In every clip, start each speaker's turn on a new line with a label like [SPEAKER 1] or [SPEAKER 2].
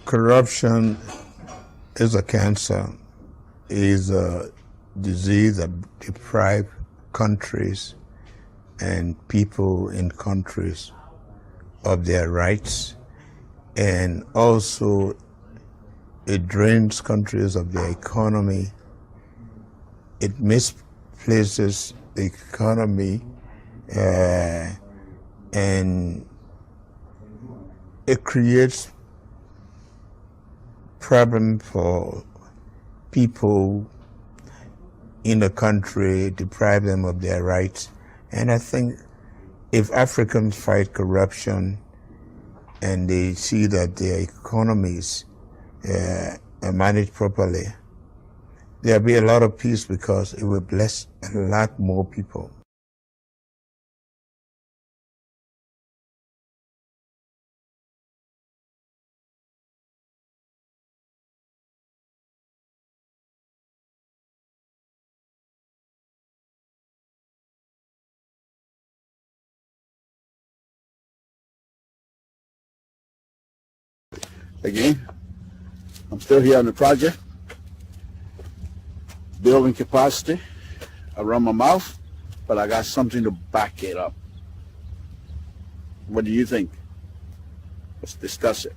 [SPEAKER 1] Corruption is a cancer, is a disease that deprives countries and people in countries of their rights, and also it drains countries of their economy. It misplaces the economy, and it creates problem for people in the country, deprive them of their rights. And I think if Africans fight corruption and they see that their economies are managed properly, there'll be a lot of peace because it will bless a lot more people.
[SPEAKER 2] Again, I'm still here on the project, building capacity around my mouth, but I got something to back it up. What do you think? Let's discuss it.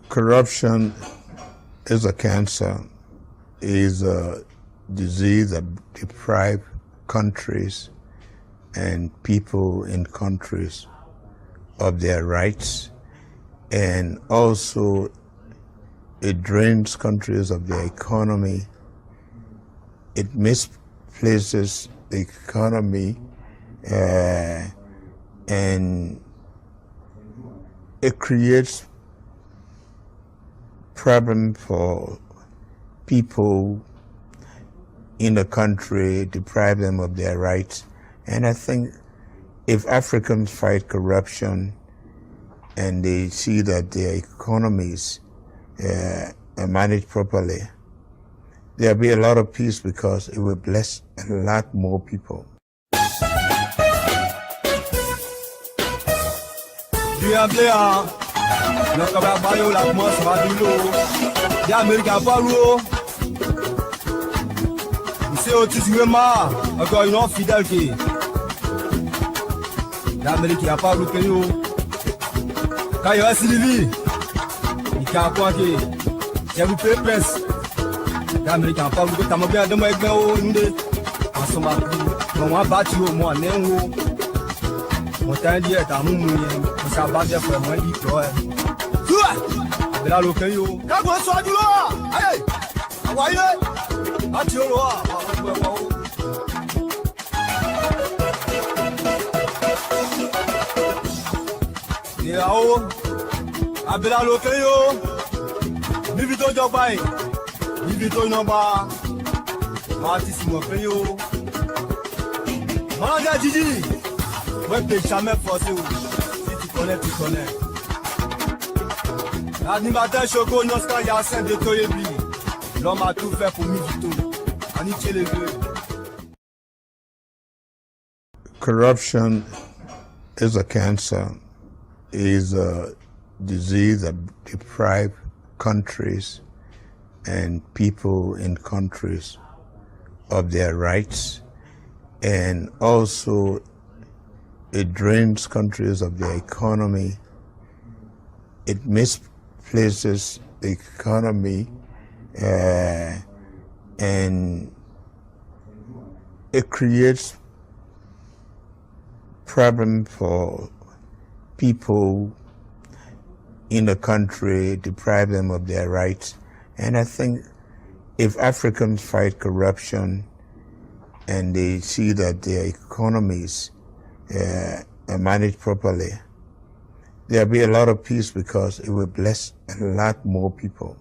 [SPEAKER 1] Corruption is a cancer, is a disease that deprives countries and people in countries of their rights, and also it drains countries of their economy. It misplaces the economy, and it creates problem for people in the country, deprive them of their rights. And I think if Africans fight corruption and they see that their economies are managed properly, there'll be a lot of peace because it will bless a lot more people.
[SPEAKER 3] Mon temps d'hier, t'as mon moyen, ça va bien faire moins d'histoire. Abela lokan yo. Kago so ajulo. Hey. Awaye. Ati oro a. Yao. Abela lokan yo. Níbi tó jọba yìí. Níbi tó yọba. Máa ti sùn ọ̀pẹ́ yóò. Máa jẹ́ jíjí. Wọ́n pe ìṣàmẹ́ fọ́ sí o. Ti connaît. L'animateur Choco Noska Yassin de Toyebi. L'homme a tout fait pour Mivito. Aniché les deux.
[SPEAKER 1] Corruption is a cancer, is a disease that deprives countries and people in countries of their rights, and also it drains countries of their economy. It misplaces the economy, and it creates problem for people in the country, deprive them of their rights. And I think if Africans fight corruption and they see that their economies are managed properly, there'll be a lot of peace because it will bless a lot more people.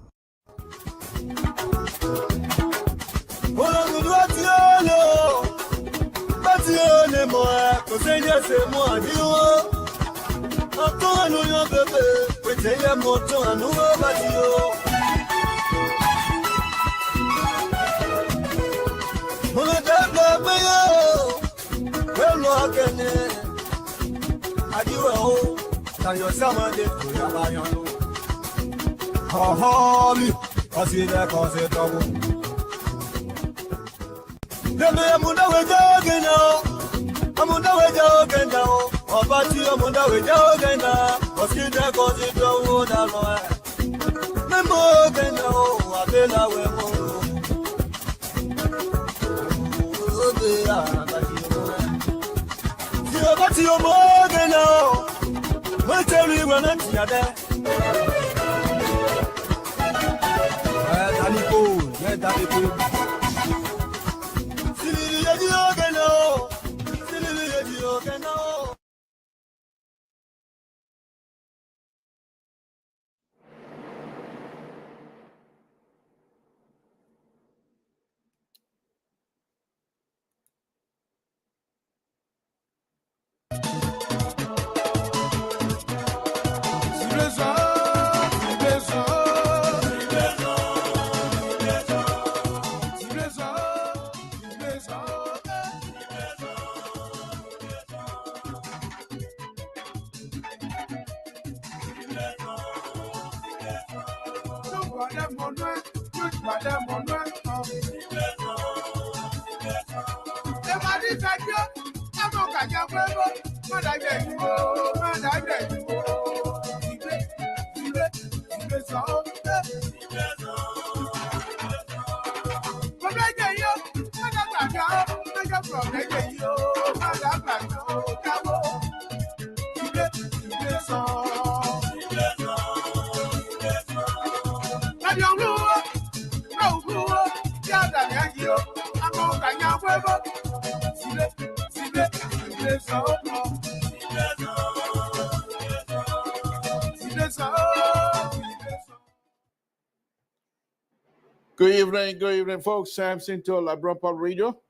[SPEAKER 2] Good evening, folks. Samson to Liberian Pub Radio.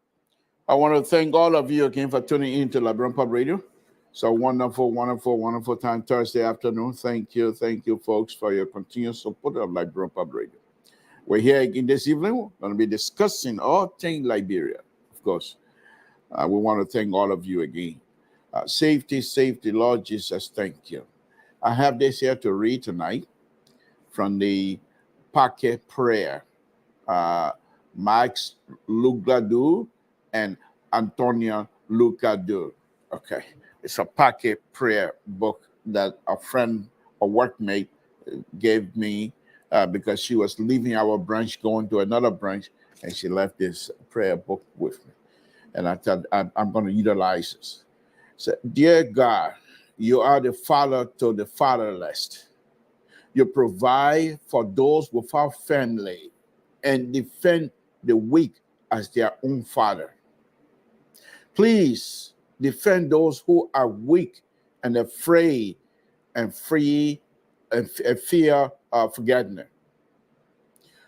[SPEAKER 2] I want to thank all of you again for tuning in to Liberian Pub Radio. So wonderful time Thursday afternoon. Thank you, folks, for your continued support of Liberian Pub Radio. We're here again this evening. We're going to be discussing all things Liberia, of course. We want to thank all of you again. Safety, Lord Jesus, thank you. I have this here to read tonight from the Packet Prayer. Max Lugladu and Antonia Lucadu. Okay. It's a packet prayer book that a friend, a workmate gave me because she was leaving our branch, going to another branch, and she left this prayer book with me. And I thought I'm going to utilize this. So, dear God, you are the father to the fatherless. You provide for those without family and defend the weak as their own father. Please defend those who are weak and afraid and free and fear of forgiveness.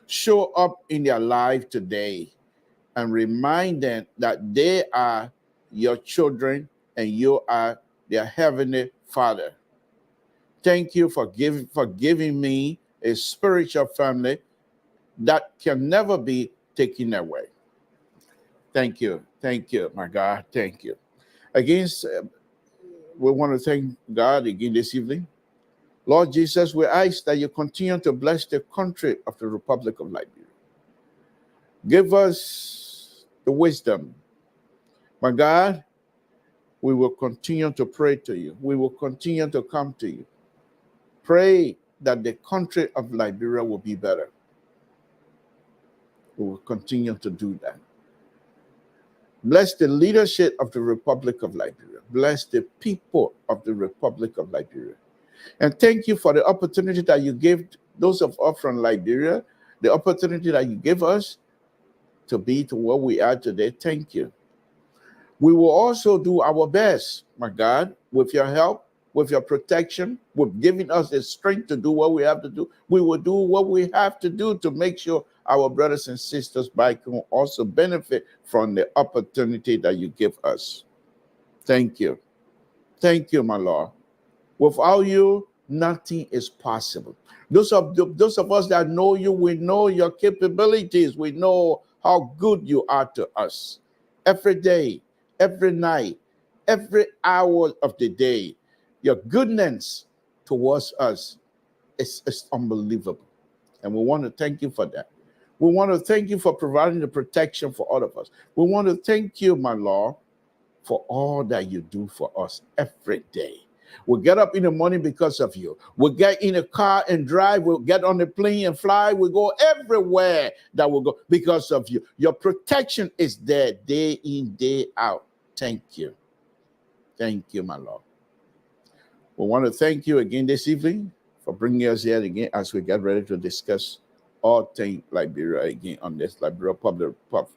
[SPEAKER 2] Show up in their life today and remind them that they are your children and you are their heavenly Father. Thank you for giving me a spiritual family that can never be taken away. Thank you, my God, thank you. Again, we want to thank God again this evening. Lord Jesus, we ask that you continue to bless the country of the Republic of Liberia. Give us the wisdom. My God, we will continue to pray to you. We will continue to come to you. Pray that the country of Liberia will be better. We will continue to do that. Bless the leadership of the Republic of Liberia. Bless the people of the Republic of Liberia. And thank you for the opportunity that you gave those of us from Liberia, the opportunity that you give us to be to where we are today. Thank you. We will also do our best, my God, with your help, with your protection, with giving us the strength to do what we have to do. We will do what we have to do to make sure our brothers and sisters back home also benefit from the opportunity that you give us. Thank you. Thank you, my Lord. Without you, nothing is possible. Those of us that know you, we know your capabilities. We know how good you are to us. Every day, every night, every hour of the day, your goodness towards us is unbelievable. And we want to thank you for that. We want to thank you for providing the protection for all of us. We want to thank you, my Lord, for all that you do for us every day. We'll get up in the morning because of you. We'll get in a car and drive. We'll get on a plane and fly. We'll go everywhere that we'll go because of you. Your protection is there day in, day out. Thank you. Thank you, my Lord. We want to thank you again this evening for bringing us here again as we get ready to discuss all things Liberia again on this Liberia Public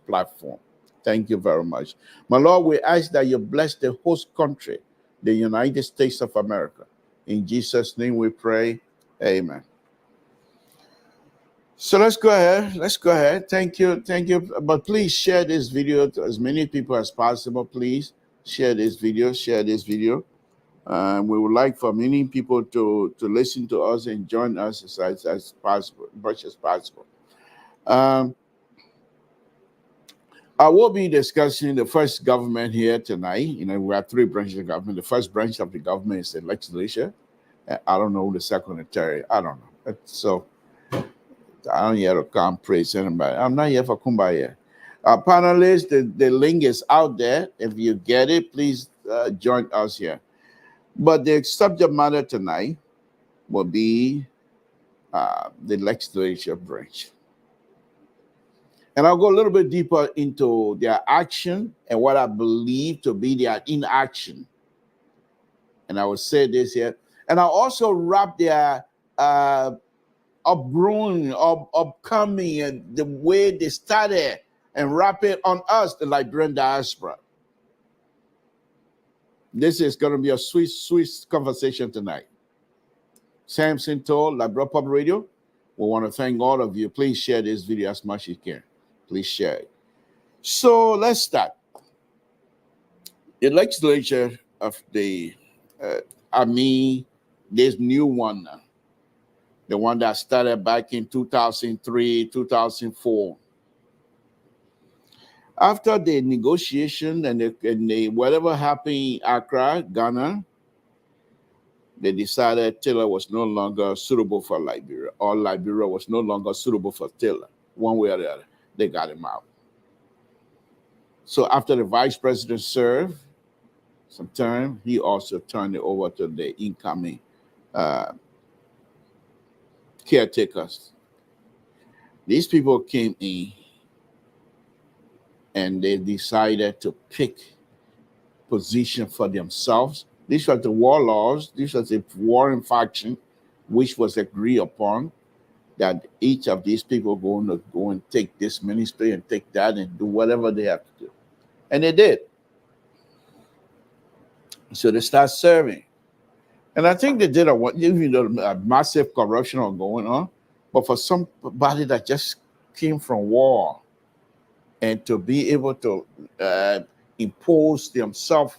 [SPEAKER 2] platform. Thank you very much. My Lord, we ask that you bless the host country, the United States of America. In Jesus' name we pray. Amen. So let's go ahead. Thank you. But please share this video to as many people as possible. Please share this video. We would like for many people to listen to us and join us as possible, much as possible. I will be discussing the first government here tonight. You know, we have three branches of government. The first branch of the government is the legislature. I don't know the second and third. I don't know. So I don't here to come praise anybody. I'm not here for kumbaya. Panelists, the link is out there. If you get it, please join us here. But the subject matter tonight will be the legislature branch. And I'll go a little bit deeper into their action and what I believe to be their inaction. And I will say this here. And I'll also wrap their upgrowing, upcoming, and the way they started and wrap it on us, the Liberian diaspora. This is going to be a sweet conversation tonight. Samson told Liberia Public Radio, we want to thank all of you. Please share this video as much as you can. Please share it. So let's start. The legislature of this new one, the one that started back in 2003, 2004. After the negotiation and the whatever happened in Accra, Ghana, they decided Taylor was no longer suitable for Liberia, or Liberia was no longer suitable for Taylor, one way or the other. They got him out. So after the vice president served some time, he also turned it over to the incoming caretakers. These people came in and they decided to pick position for themselves. These were the warlords. These were the warring faction which was agreed upon, that each of these people going to go and take this ministry and take that and do whatever they have to do. And they did. So they start serving. And I think they did a massive corruption going on, but for somebody that just came from war and to be able to impose themselves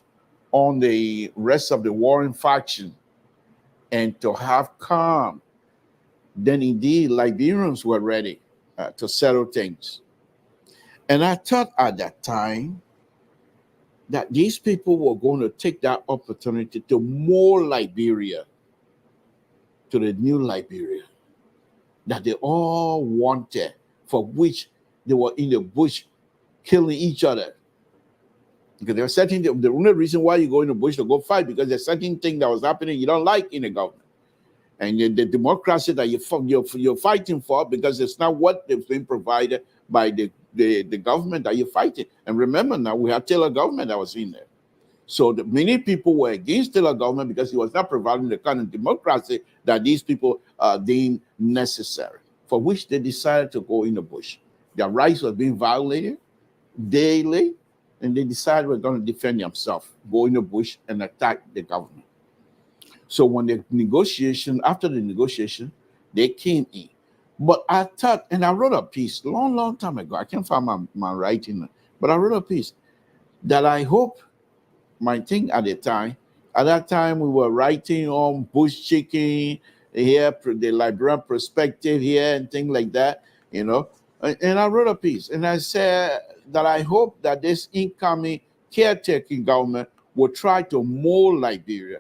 [SPEAKER 2] on the rest of the warring faction and to have calm, then indeed Liberians were ready to settle things. And I thought at that time that these people were going to take that opportunity to mold Liberia to the new Liberia that they all wanted, for which they were in the bush killing each other. Because there was certain, the only reason why you go in the bush to go fight, because there's certain thing that was happening you don't like in the government. And the democracy that you're fighting for, because it's not what is being provided by the government that you're fighting. And remember now, we had Taylor government that was in there. So many people were against Taylor government because he was not providing the kind of democracy that these people deemed necessary, for which they decided to go in the bush. Their rights were being violated daily, and they decided we're going to defend themselves, go in the bush and attack the government. So when after the negotiation, they came in. But I thought, and I wrote a piece long time ago. I can't find my writing, but I wrote a piece that I hope, my thing at that time we were writing on bush chicken here, the Liberian perspective here and things like that, you know. And I wrote a piece and I said that I hope that this incoming caretaking government will try to mold Liberia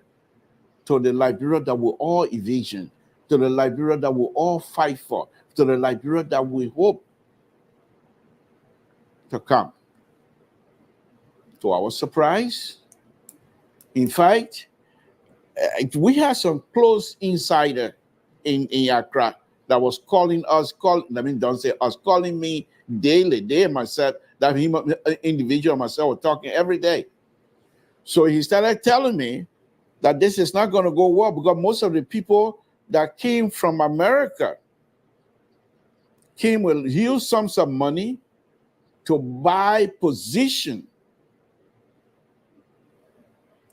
[SPEAKER 2] to the Liberia that we all envision, to the Liberia that we all fight for, to the Liberia that we hope to come. To our surprise, in fact, we had some close insider in Accra that was calling me daily. They and myself, that him individual myself were talking every day. So he started telling me that this is not going to go well, because most of the people that came from America came with huge sums of money to buy position.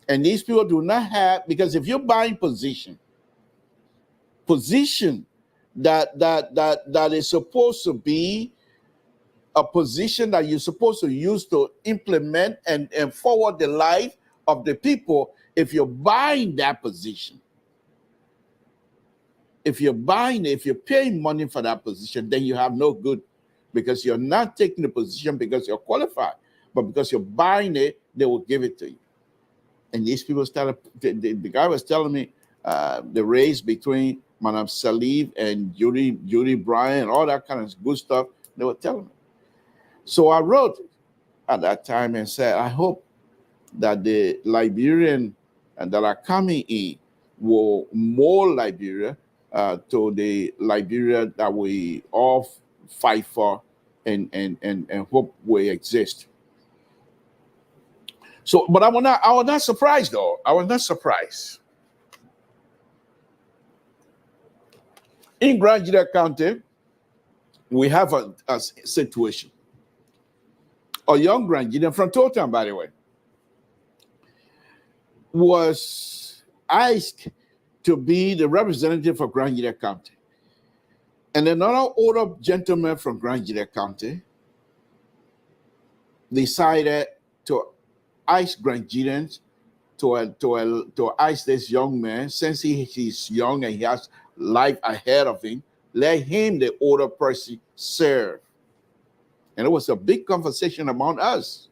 [SPEAKER 2] And these people do not have, because if you're buying position that is supposed to be a position that you're supposed to use to implement and forward the life of the people, if you're buying that position, if you're paying money for that position, then you have no good, because you're not taking the position because you're qualified, but because you're buying it, they will give it to you. And these people started, the guy was telling me the race between Madam Salif and Judy Bryan and all that kind of good stuff, they were telling me. So I wrote at that time and said, I hope that the Liberian that are coming in will mold Liberia to the Liberia that we all fight for and hope will exist. So, but I was not surprised though. I was not surprised. In Grand County, we have a situation. A young Grand from Totan, by the way, was asked to be the representative for Grand County. And another older gentleman from Grand County decided to ask Grangians to ask this young man, since he's young and he has life ahead of him, let him, the older person, serve. And it was a big conversation among us.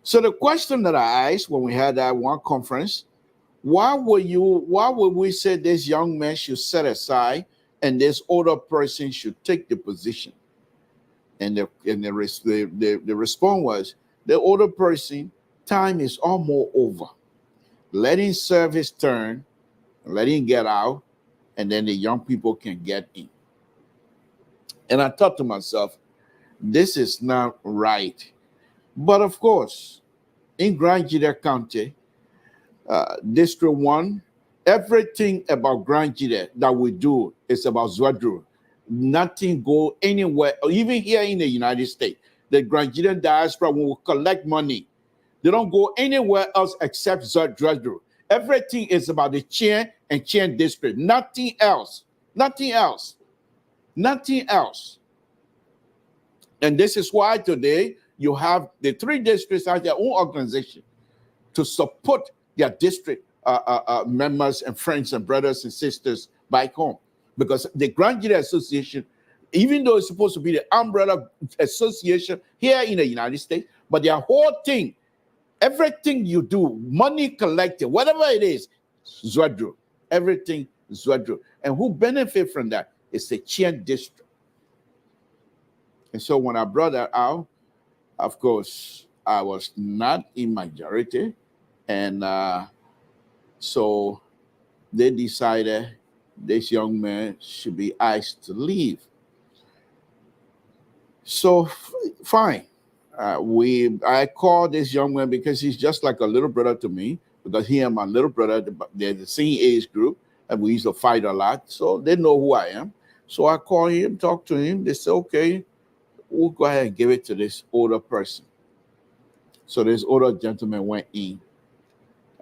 [SPEAKER 2] So the question that I asked when we had that one conference, why would we say this young man should set aside and this older person should take the position? And the response was, the older person, time is almost over. Let him serve his turn, let him get out, and then the young people can get in. And I thought to myself, this is not right. But of course, in Grand County, District 1 Everything about Grand Gide that we do is about Zwadru. Nothing go anywhere, even here in the United States. The Grand Gide diaspora will collect money. They don't go anywhere else except Zwadru. Everything is about the Chien and Chien district. Nothing else. Nothing else. Nothing else. And this is why today you have the 3 districts have their own organization to support their district members and friends and brothers and sisters back home. Because the Grand Gide Association, even though it's supposed to be the umbrella association here in the United States, but their whole thing, everything you do, money collected, whatever it is, Zwadru. Everything Zwadru. And who benefit from that is the Chien district. And so when I brought that out, of course, I was not in majority. And so they decided this young man should be asked to leave. So fine. I called this young man because he's just like a little brother to me, because he and my little brother, they're the same age group, and we used to fight a lot. So they know who I am. So I called him, talked to him. They said, okay, we'll go ahead and give it to this older person. So this older gentleman went in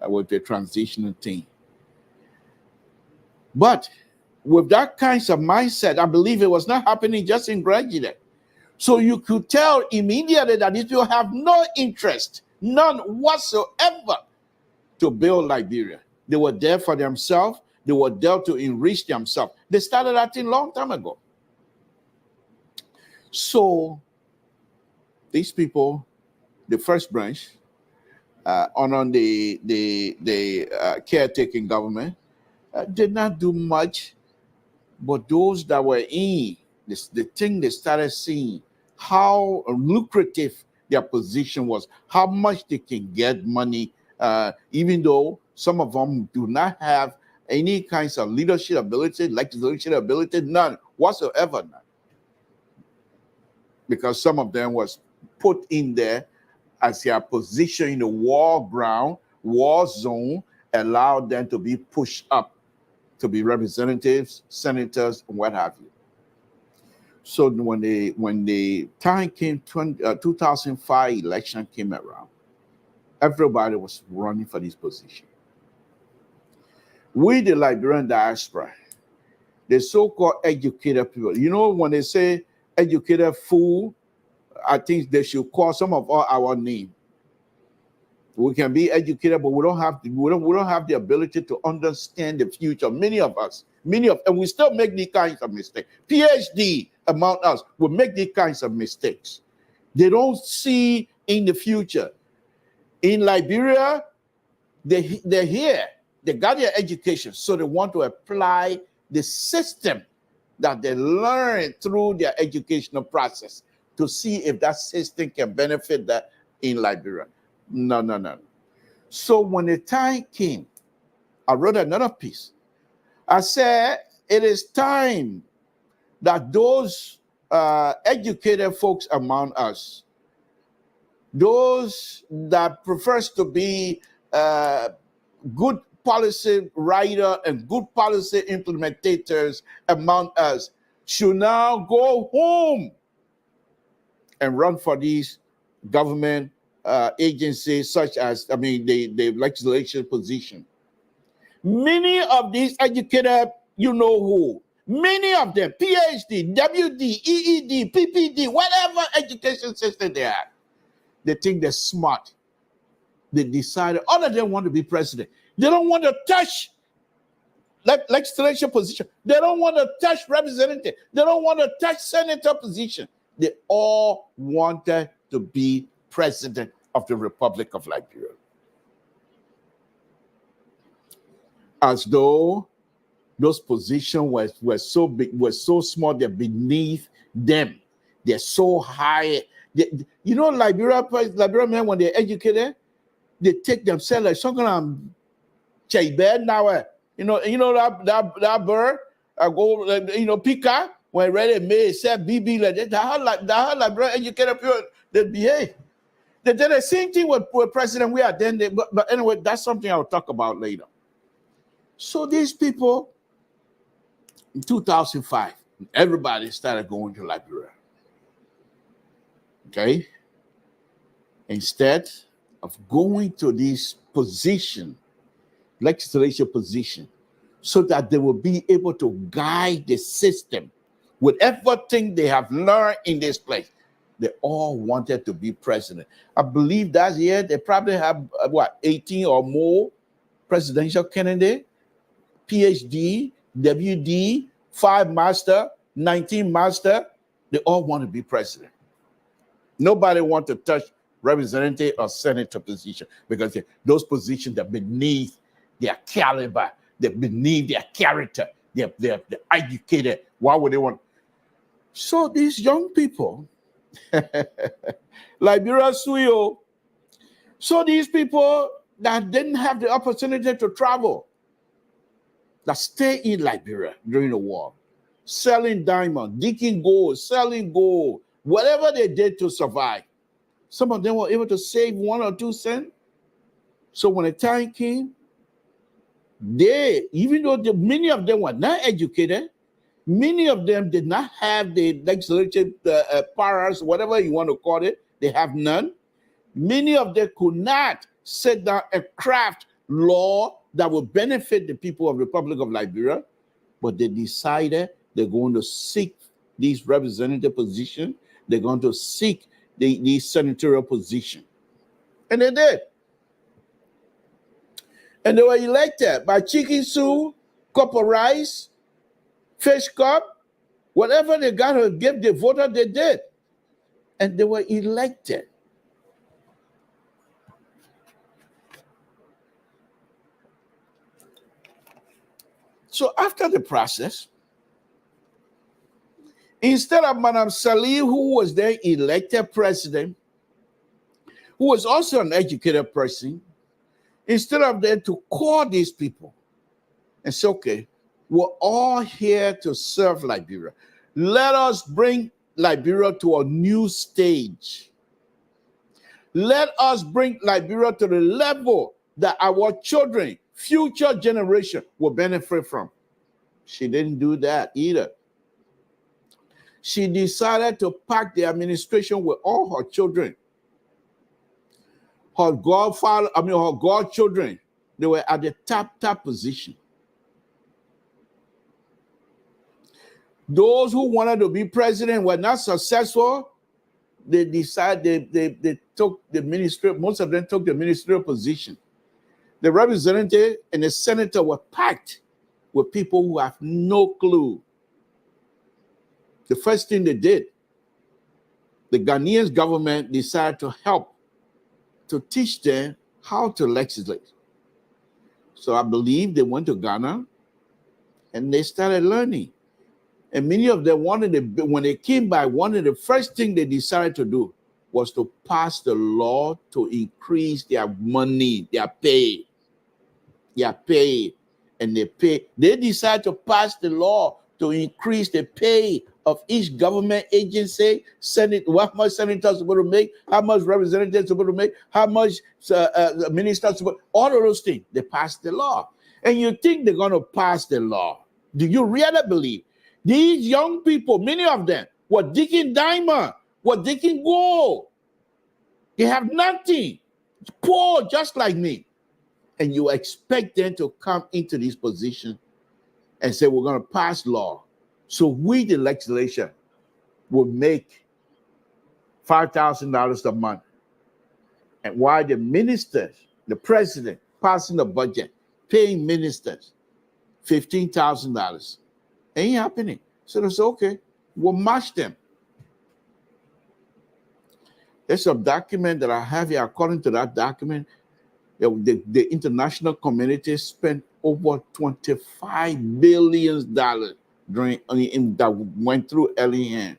[SPEAKER 2] with the transitional team. But with that kind of mindset, I believe it was not happening just in Grand Gide. So you could tell immediately that these people have no interest, none whatsoever, to build Liberia. They were there for themselves. They were there to enrich themselves. They started that thing a long time ago. So these people, the first branch, on the caretaking government, did not do much. But those that were in the thing, they started seeing how lucrative their position was, how much they can get money, even though some of them do not have any kinds of leadership ability, legislative ability, none whatsoever. None. Because some of them was put in there as their position in the war ground, war zone, allowed them to be pushed up to be representatives, senators, and what have you. So when the time came, 2005 election came around, everybody was running for this position. We, the Liberian diaspora, the so-called educated people, you know, when they say educated fool, I think they should call some of our name. We can be educated, but we don't have the ability to understand the future. Many of us, and we still make these kinds of mistakes. PhD among us will make these kinds of mistakes. They don't see in the future. In Liberia, they're here. They got their education, so they want to apply the system that they learn through their educational process to see if that system can benefit that in Liberia. No. So when the time came, I wrote another piece. I said, it is time that those educated folks among us, those that prefers to be good policy writer and good policy implementators among us, should now go home and run for these government agencies, such as, the legislation position. Many of these educated, you know who, many of them, PhD, WD, EED, PPD, whatever education system they have, they think they're smart. They decided all of them want to be president. They don't want to touch legislation position. They don't want to touch representative. They don't want to touch senator position. They all wanted to be president of the Republic of Liberia. As though those positions were so big, were so small, they're beneath them. They're so high. Liberian men, when they're educated, they take themselves like something bed now. That bird, go, Pika, when ready may say BB like that, how Liberian educated people they behave. They did the same thing with President we are then, but anyway, that's something I'll talk about later. So these people, in 2005, everybody started going to Liberia. Okay? Instead of going to this position, legislative position, so that they will be able to guide the system with everything they have learned in this place. They all wanted to be president. I believe that year they probably have 18 or more presidential candidates, PhD, WD, 5 master, 19 master. They all want to be president. Nobody wants to touch representative or senator position because those positions are beneath their caliber, they're beneath their character, they're educated. Why would they want? So these young people, Liberia Suyo, so these people that didn't have the opportunity to travel, that stay in Liberia during the war, selling diamond, digging gold, selling gold, whatever they did to survive. Some of them were able to save 1 or 2 cents. So when the time came, even though many of them were not educated, many of them did not have the legislative powers, whatever you want to call it, they have none. Many of them could not set down a craft law that would benefit the people of the Republic of Liberia, but they decided they're going to seek these representative positions. They're going to seek the senatorial position. And they did. And they were elected by chicken soup, cup of rice, fish cup, whatever they got to give the voter, they did. And they were elected. So after the process, instead of Madam Salih, who was then elected president, who was also an educated person, instead of them to call these people and say, okay, we're all here to serve Liberia. Let us bring Liberia to a new stage. Let us bring Liberia to the level that our children, future generation, will benefit from. She didn't do that either. She decided to pack the administration with all her children. Her godchildren, they were at the top position. Those who wanted to be president were not successful. They decided they took the ministry, most of them took the ministerial position. The representative and the senator were packed with people who have no clue. The first thing they did, the Ghanaian government decided to help to teach them how to legislate. So I believe they went to Ghana and they started learning. And many of them when they came back, one of the first things they decided to do was to pass the law to increase their money, their pay. And they decided to pass the law to increase the pay of each government agency, what much senators supposed to make, how much representatives supposed to make, how much ministers supposed, all of those things. They passed the law. And you think they're going to pass the law. Do you really believe? These young people, many of them, were digging diamond, were digging gold. They have nothing. Poor, just like me. And you expect them to come into this position and say, we're going to pass law. So we, the legislature, will make $5,000 a month. And while the ministers, the president, passing the budget, paying ministers $15,000. Ain't happening. So they say, okay, we'll match them. There's a document that I have here. According to that document, the international community spent over $25 billion that went through Ellen.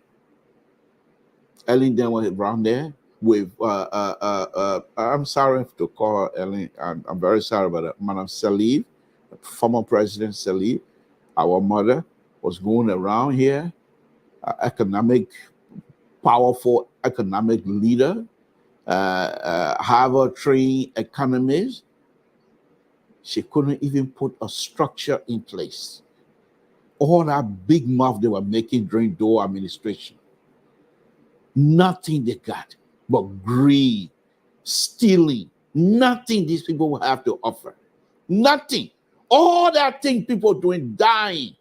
[SPEAKER 2] Ellen then was around there with I'm sorry to call her Ellen. I'm very sorry about that. Madam Salih, former President Salih, our mother, was going around here, powerful economic leader, Harvard-trained economist. She couldn't even put a structure in place. All that big mouth they were making during Doe administration. Nothing they got but greed, stealing. Nothing these people will have to offer. Nothing. All that thing people doing, dying,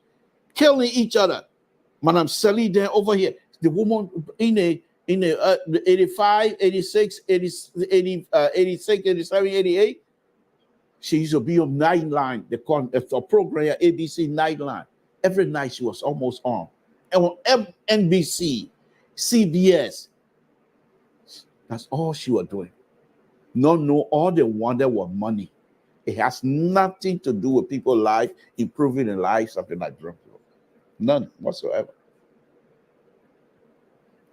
[SPEAKER 2] killing each other. Madam Sally there over here, the woman in the 85, 86, 86, 87, 88, she used to be on Nightline, the program ABC Nightline. Every night she was almost on. And on NBC, CBS, that's all she was doing. No, all they wanted was money. It has nothing to do with people's life, improving the lives of the Nigerian people. None whatsoever.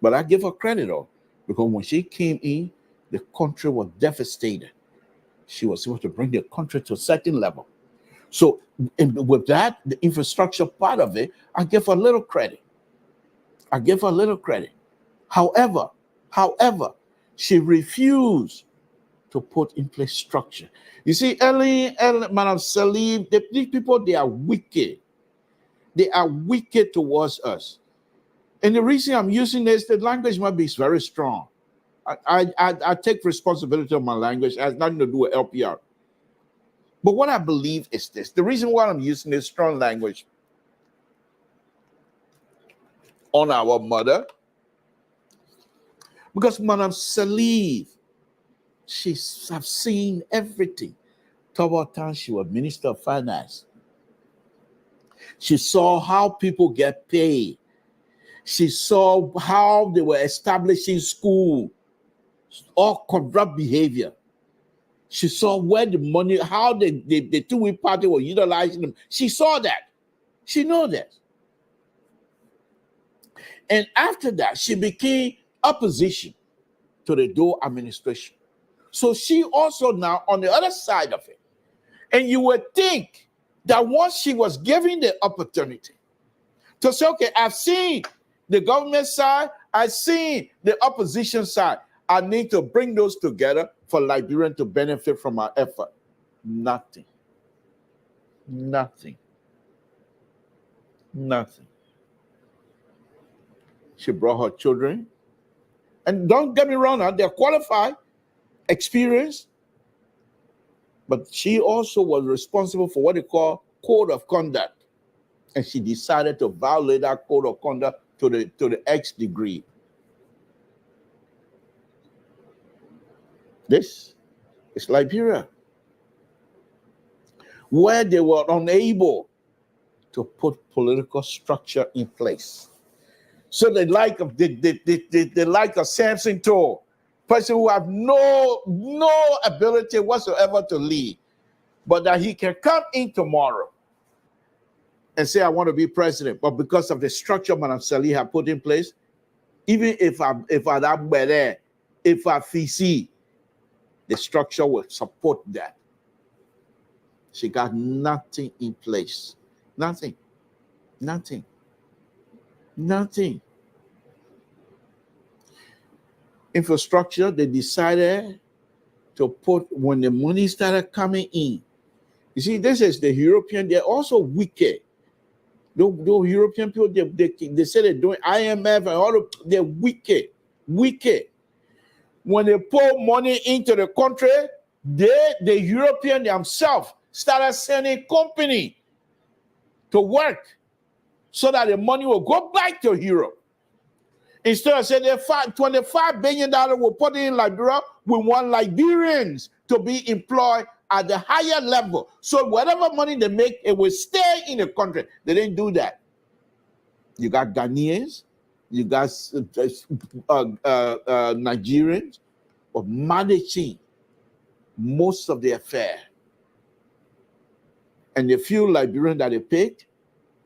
[SPEAKER 2] But I give her credit though, because when she came in, the country was devastated. She was able to bring the country to a certain level. So with that, the infrastructure part of it, I give her a little credit. However, she refused to put in place structure. You see, Madam Salim, these people, they are wicked. They are wicked towards us. And the reason I'm using this, the language might be very strong. I take responsibility of my language. It has nothing to do with LPR. But what I believe is this. The reason why I'm using this strong language on our mother, because Madam Salif, I've seen everything. Toward time she was Minister of Finance. She saw how people get paid. She saw how they were establishing school, all corrupt behavior. She saw where the money, how the two-way party were utilizing them. She saw that. She knew that. And after that, she became opposition to the Doe administration. So she also now on the other side of it. And you would think that once she was given the opportunity to say, okay, I've seen the government side, I've seen the opposition side. I need to bring those together for Liberian to benefit from our effort. Nothing. She brought her children. And don't get me wrong, they're qualified, experienced. But she also was responsible for what they call code of conduct. And she decided to violate that code of conduct to the X degree. This is Liberia, where they were unable to put political structure in place. So the like of Samson told, person who have no ability whatsoever to lead, but that he can come in tomorrow and say, I want to be president. But because of the structure Madam Sali have put in place, even if I see the structure will support that. She got nothing in place. Nothing. Infrastructure, they decided to put, when the money started coming in. You see, this is the European, they're also wicked. Those European people, they say they're doing IMF and all of, they're wicked. When they pour money into the country, the European themselves started sending company to work so that the money will go back to Europe. Instead of saying $25 billion will put in Liberia, we want Liberians to be employed at the higher level. So whatever money they make, it will stay in the country. They didn't do that. You got Ghanaians, you got Nigerians, of managing most of the affair. And the few Liberians that they picked,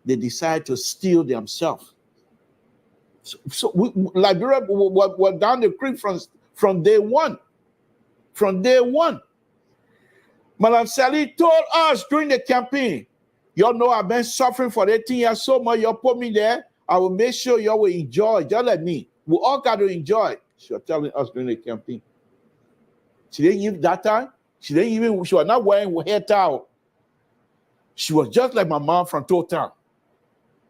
[SPEAKER 2] they decide to steal themselves. So Liberia was down the creek from day one. Madam Sally told us during the campaign, y'all know I've been suffering for 18 years so much, y'all put me there, I will make sure y'all will enjoy, just like me. We all got to enjoy. She was telling us during the campaign. She didn't even, that time, she was not wearing hair towel. She was just like my mom from Town.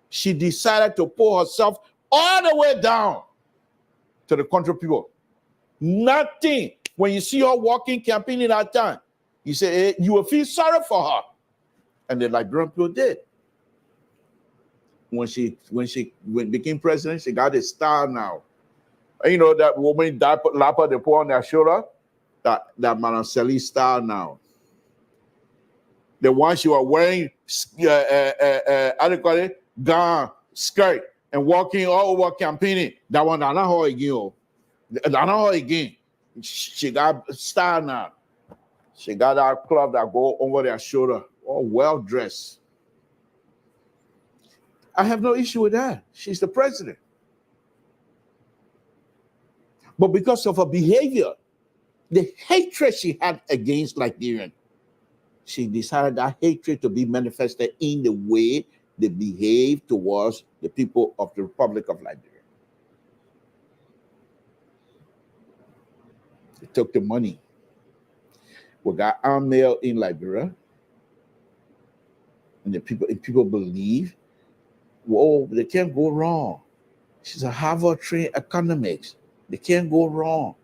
[SPEAKER 2] She decided to pull herself all the way down to the country people. Nothing. When you see her walking, campaigning that time, you say, hey, you will feel sorry for her. And the Liberian people did. When she became president, she got a star now. And you know that woman Lapa they put on their shoulder? That Madam Sally star now. The one she was wearing, how do you call it? Gown, skirt, and walking all over campaigning. That one, not her again. Not her again. She got a star now. She got that cloth that go over their shoulder, all well dressed. I have no issue with that. She's the president. But because of her behavior, the hatred she had against Liberian, she decided that hatred to be manifested in the way they behave towards the people of the Republic of Liberia. They took the money. We got armed mail in Liberia, and the people believe, whoa, they can't go wrong. She's a Harvard-trained economics. They can't go wrong.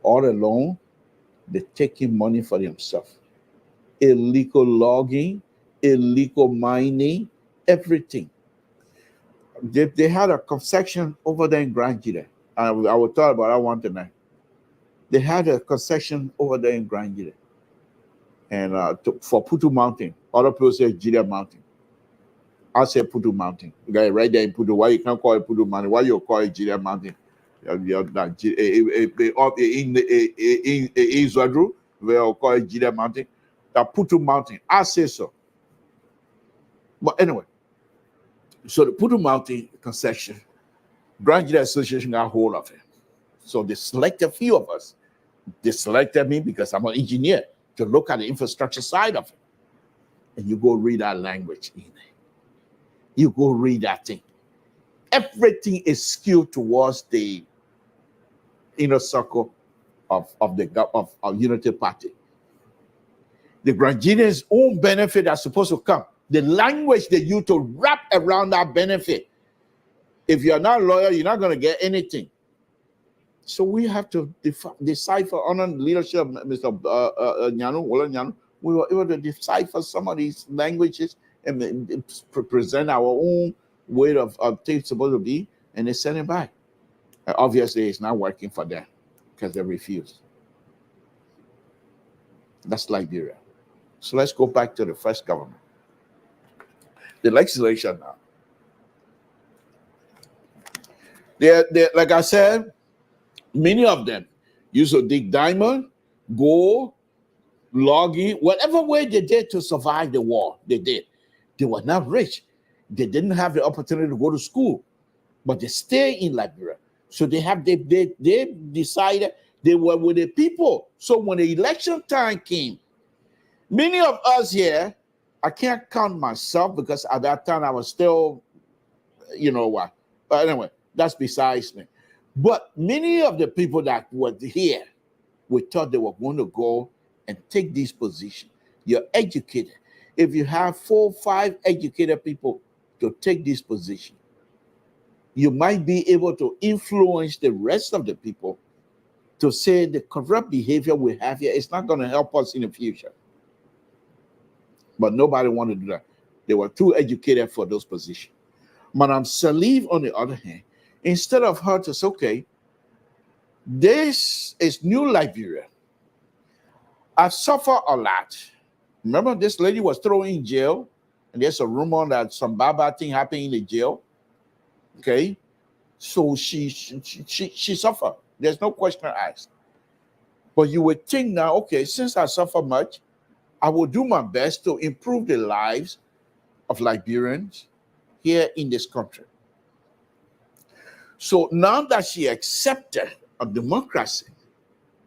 [SPEAKER 2] All along, they're taking money for themselves. Illegal logging, illegal mining, everything. They had a concession over there in Grand Gila. I will talk about that one tonight. They had a concession over there in Grand Gila. And for Putu Mountain, other people say Gila Mountain. I say Putu Mountain. You got it right there in Putu. Why you can't call it Putu Mountain? Why you call it Gila Mountain? In Zwadru, we'll call it Gila Mountain. That Putu Mountain. I say so. But anyway, so the Putu Mountain concession, Grand Gila Association got hold of it. So they selected a few of us. They selected me because I'm an engineer to look at the infrastructure side of it. And you go read that language in there. You go read that thing. Everything is skewed towards the inner circle of Unity Party. The Grangians' own benefit are supposed to come. The language they use to wrap around that benefit. If you're not loyal, you're not going to get anything. So we have to decipher under the leadership of Mr. Nyanu. We were able to decipher some of these languages and present our own way of things supposed to be, and they send it back. And obviously, it's not working for them because they refuse. That's Liberia. So let's go back to the first government. The legislation now. They're, like I said, many of them used to dig diamond, gold, logging, whatever way they did to survive the war, they did. They were not rich. They didn't have the opportunity to go to school, but they stay in Liberia. So they decided they were with the people. So when the election time came, many of us here, I can't count myself because at that time I was still, you know what. But anyway, that's besides me. But many of the people that were here, we thought they were going to go and take this position. You're educated. If you have 4 or 5 educated people to take this position, you might be able to influence the rest of the people to say the corrupt behavior we have here is not going to help us in the future. But nobody wanted to do that. They were too educated for those positions. Madame Salif, on the other hand, instead of her to say, okay, this is new Liberia. I've suffered a lot. Remember, this lady was thrown in jail, and there's a rumor that some baba thing happened in the jail. Okay, so she suffered. There's no question asked. But you would think now, okay, since I suffer much, I will do my best to improve the lives of Liberians here in this country. So now that she accepted a democracy,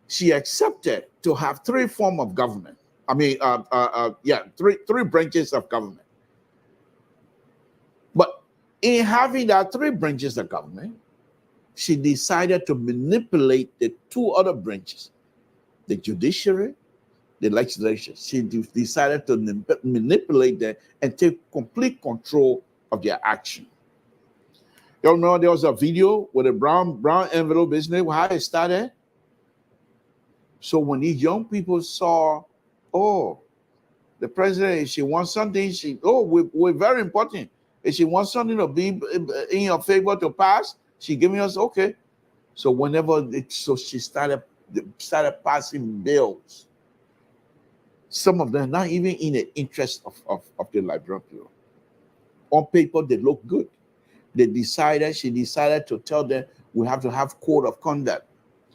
[SPEAKER 2] she accepted to have 3 forms of government. I mean, three branches of government. But in having that 3 branches of government, she decided to manipulate the 2 other branches, the judiciary the legislation. She decided to manipulate them and take complete control of their action. You remember there was a video with a brown envelope business, how it started? So when these young people saw, oh, the president, if she wants something, we're very important. If she wants something to be in your favor to pass, she giving us, okay. So she started passing bills. Some of them not even in the interest of the Liberian people. On paper, they look good. She decided to tell them we have to have code of conduct,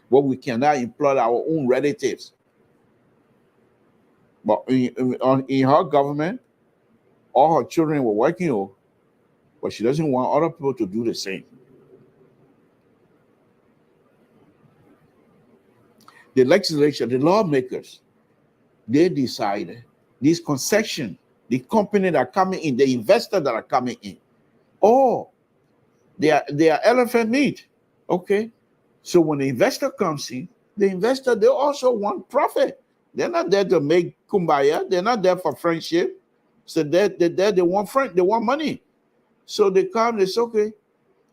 [SPEAKER 2] where we cannot employ our own relatives. But in her government, all her children were working, but she doesn't want other people to do the same. The legislature, the lawmakers, they decided these concessions, the company that are coming in, the investors that are coming in, they are elephant meat. Okay. So when the investor comes in, the investor, they also want profit. They're not there to make kumbaya. They're not there for friendship. So they want money. So they come, they say, okay.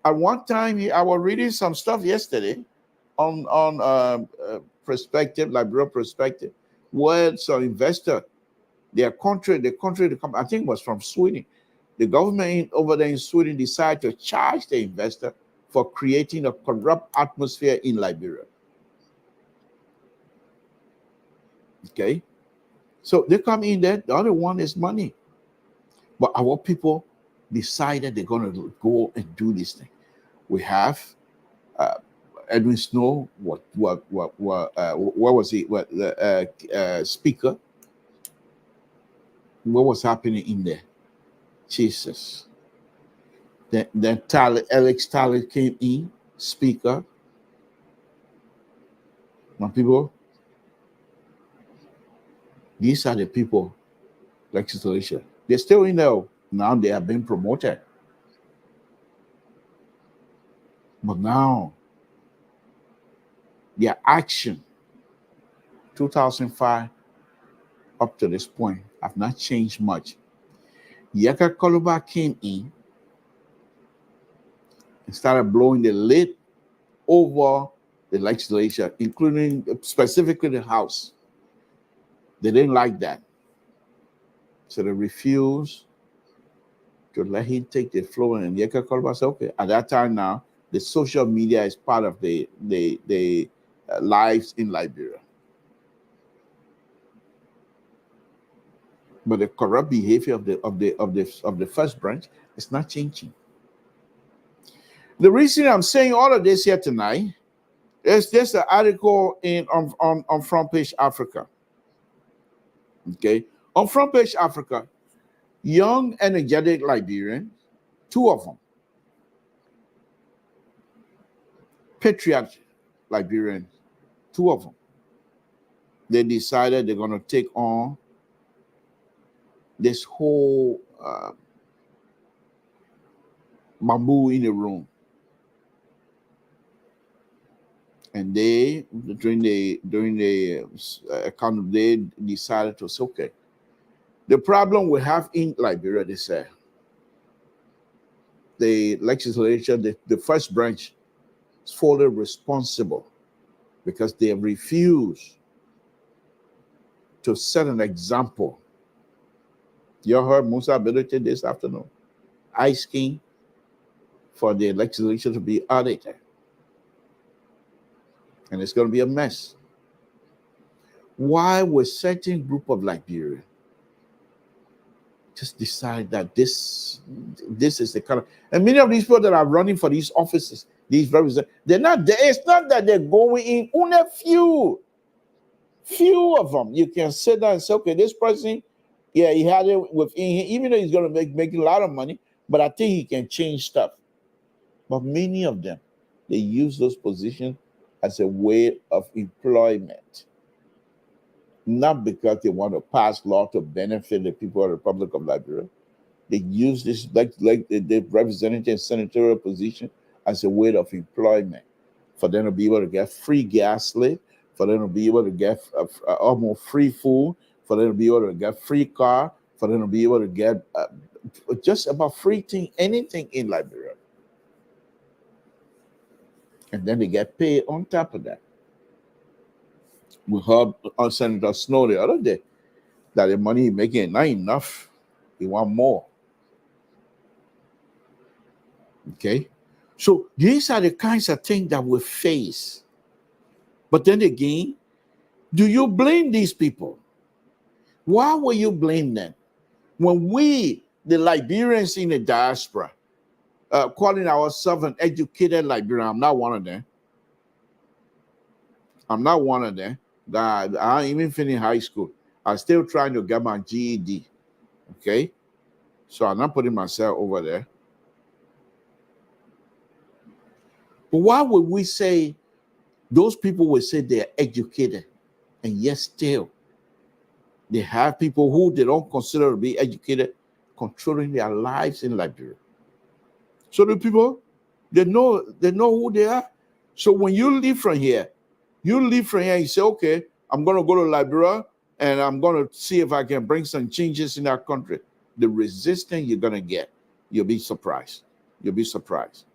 [SPEAKER 2] At one time, I was reading some stuff yesterday on Liberian perspective, where some investor, the country, I think it was from Sweden. The government over there in Sweden decided to charge the investor for creating a corrupt atmosphere in Liberia. Okay, so they come in there. The other one is money, but our people decided they're going to go and do this thing. We have Edwin Snow. What was he? What the speaker? What was happening in there? Jesus. Then Alex Tyler came in, speaker. My people, these are the people, legislation. They're still in there. Now they have been promoted. But now, their action, 2005 up to this point, have not changed much. Yeka Koluba came in and started blowing the lid over the legislature, including specifically the House. They didn't like that. So they refused to let him take the floor. And Yeka Koluba said, okay, at that time now, the social media is part of the lives in Liberia. But the corrupt behavior of the first branch is not changing. The reason I'm saying all of this here tonight is there's an article on Front Page Africa. Okay, on Front Page Africa, young, energetic Liberians, two of them, patriot Liberians, two of them, they decided they're going to take on this whole bamboo in the room. And they, during the account, they decided to say, okay, the problem we have in Liberia, they said, the legislature, the first branch is fully responsible because they refuse to set an example. You heard Musa ability this afternoon, asking for the legislature to be audited. And it's going to be a mess. Why would certain group of Liberians just decide that this is the kind of, and many of these people that are running for these offices, these representatives, they're not there. It's not that they're going in. Only a few of them. You can sit down and say, okay, this person, yeah, he had it within him, even though he's going to make a lot of money, but I think he can change stuff. But many of them, they use those positions as a way of employment, not because they want to pass law to benefit the people of the Republic of Liberia. They use this like the representative and senatorial position as a way of employment for them to be able to get free gas slip, for them to be able to get almost free food, for them to be able to get free car, for them to be able to get just about free thing, anything in Liberia. And then they get paid on top of that. We heard on Senator Snow the other day that the money he's making is not enough. He want more. Okay? So these are the kinds of things that we face. But then again, do you blame these people? Why will you blame them? When we, the Liberians in the diaspora, calling ourselves an educated Liberian, I'm not one of them. I'm not one of them. I even finished high school. I'm still trying to get my GED. Okay? So I'm not putting myself over there. But why would we say those people will say they're educated, and yet still they have people who they don't consider to be educated controlling their lives in Liberia? So the people, they know who they are. So when you leave from here, you say, okay, I'm going to go to Liberia and I'm going to see if I can bring some changes in our country. The resistance you're going to get, you'll be surprised. You'll be surprised.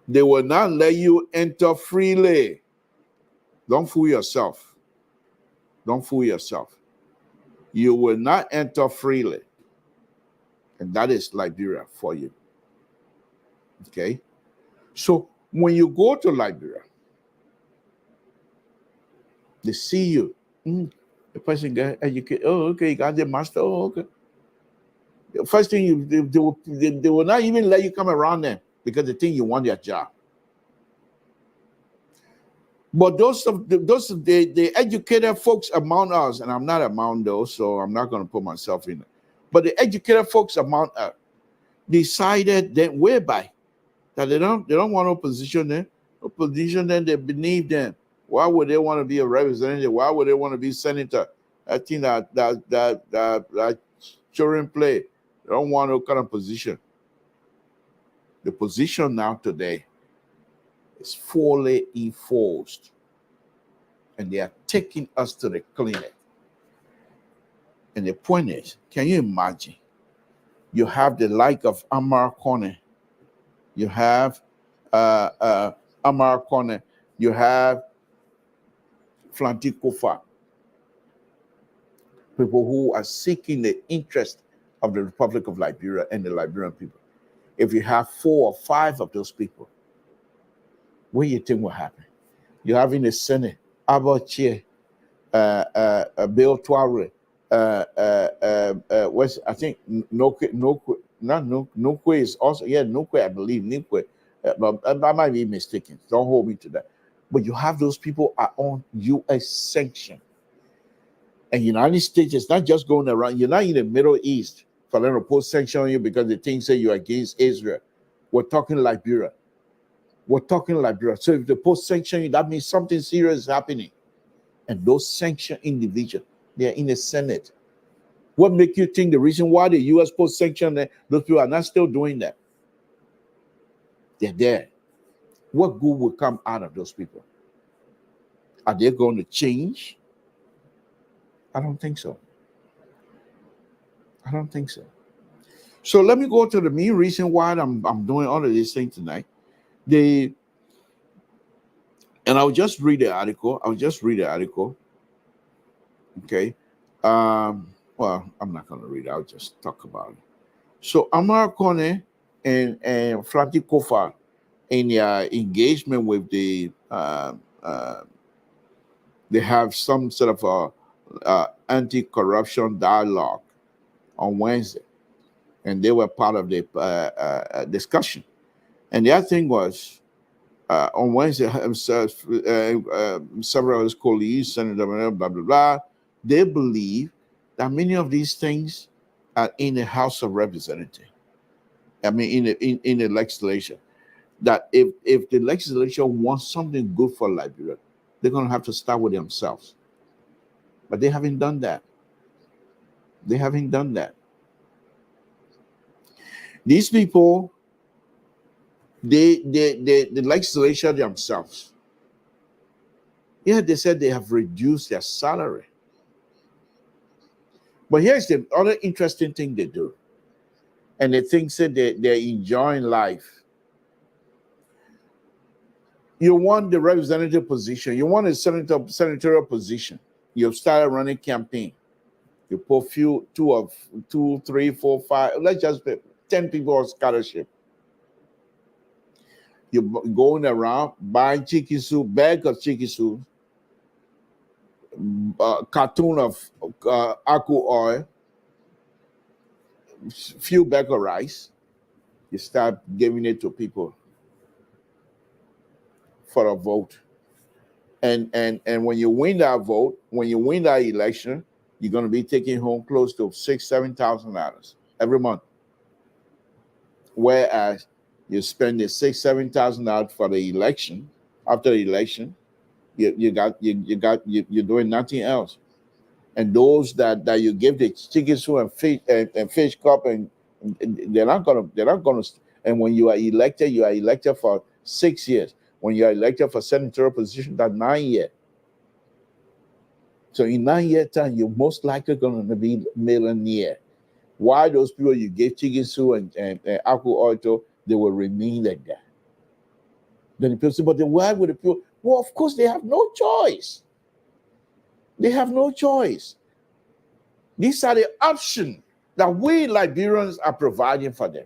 [SPEAKER 2] They will not let you enter freely. Don't fool yourself. Don't fool yourself. You will not enter freely. And that is Liberia for you. Okay? So when you go to Liberia, they see you. The person got educated. Oh, okay, you got the master. Oh, okay. The first thing they will not even let you come around them because they think you want their job. But the educated folks among us, and I'm not among those, so I'm not going to put myself in it. But the educated folks among us decided that whereby that they don't want no position there. No position then they beneath them. Why would they want to be a representative? Why would they want to be senator? I think that children play. They don't want no kind of position. The position now today is fully enforced. And they are taking us to the clinic. And the point is, can you imagine? You have the like of Amar Kone. You have Amar Kone. You have Flanti Kofa. People who are seeking the interest of the Republic of Liberia and the Liberian people. If you have 4 or 5 of those people, what do you think will happen? You have in the Senate, Abache, Bill Tuare, I think Nokwe is also, Nokwe, I believe, Nokwe, but I might be mistaken. Don't hold me to that. But you have those people are on U.S. sanction. And United States is not just going around. You're not in the Middle East for them to put sanction on you because the thing say you're against Israel. We're talking Liberia. We're talking Liberia. So if they put sanction, that means something serious is happening. And those sanctioned individuals, they are in the Senate. What makes you think the reason why the U.S. put sanction there, those people are not still doing that? They're there. What good will come out of those people? Are they going to change? I don't think so. I don't think so. So let me go to the main reason why I'm doing all of these things tonight. And I'll just read the article. Okay. Well, I'm not going to read it. I'll just talk about it. So Amar Kone and Flanti Kofa in their engagement with the they have some sort of a anti-corruption dialogue on Wednesday, and they were part of the discussion. And the other thing was on Wednesday, several of his colleagues, Senator blah blah blah, they believe that many of these things are in the House of Representatives. I mean, in the legislation. That if the legislation wants something good for Liberia, they're going to have to start with themselves. But they haven't done that. They haven't done that. These people, the legislature themselves, Yeah, they said they have reduced their salary. But here's the other interesting thing they do. And they think that they're enjoying life. You want the representative position. You want a senatorial position. You've started running campaign. You put two, three, four, five. Let's just pay 10 people on scholarship. You're going around buying chicken soup, bag of chicken soup, carton of aku oil, few bag of rice. You start giving it to people for a vote. And when you win that vote, when you win that election, you're going to be taking home close to $6,000-$7,000 every month. Whereas you spend the $6,000-$7,000 for the election, after the election, you're doing nothing else. And those that you give the chicken soup and fish cup, and they're not gonna. And when you are elected for 6 years. When you are elected for senatorial position, that's 9 years. So in 9 years' time, you're most likely going to be millionaire. Why those people you gave chicken soup and aku oil to, they will remain like that. Then the people say, but then why would the people? Well, of course, they have no choice. They have no choice. These are the options that we Liberians are providing for them.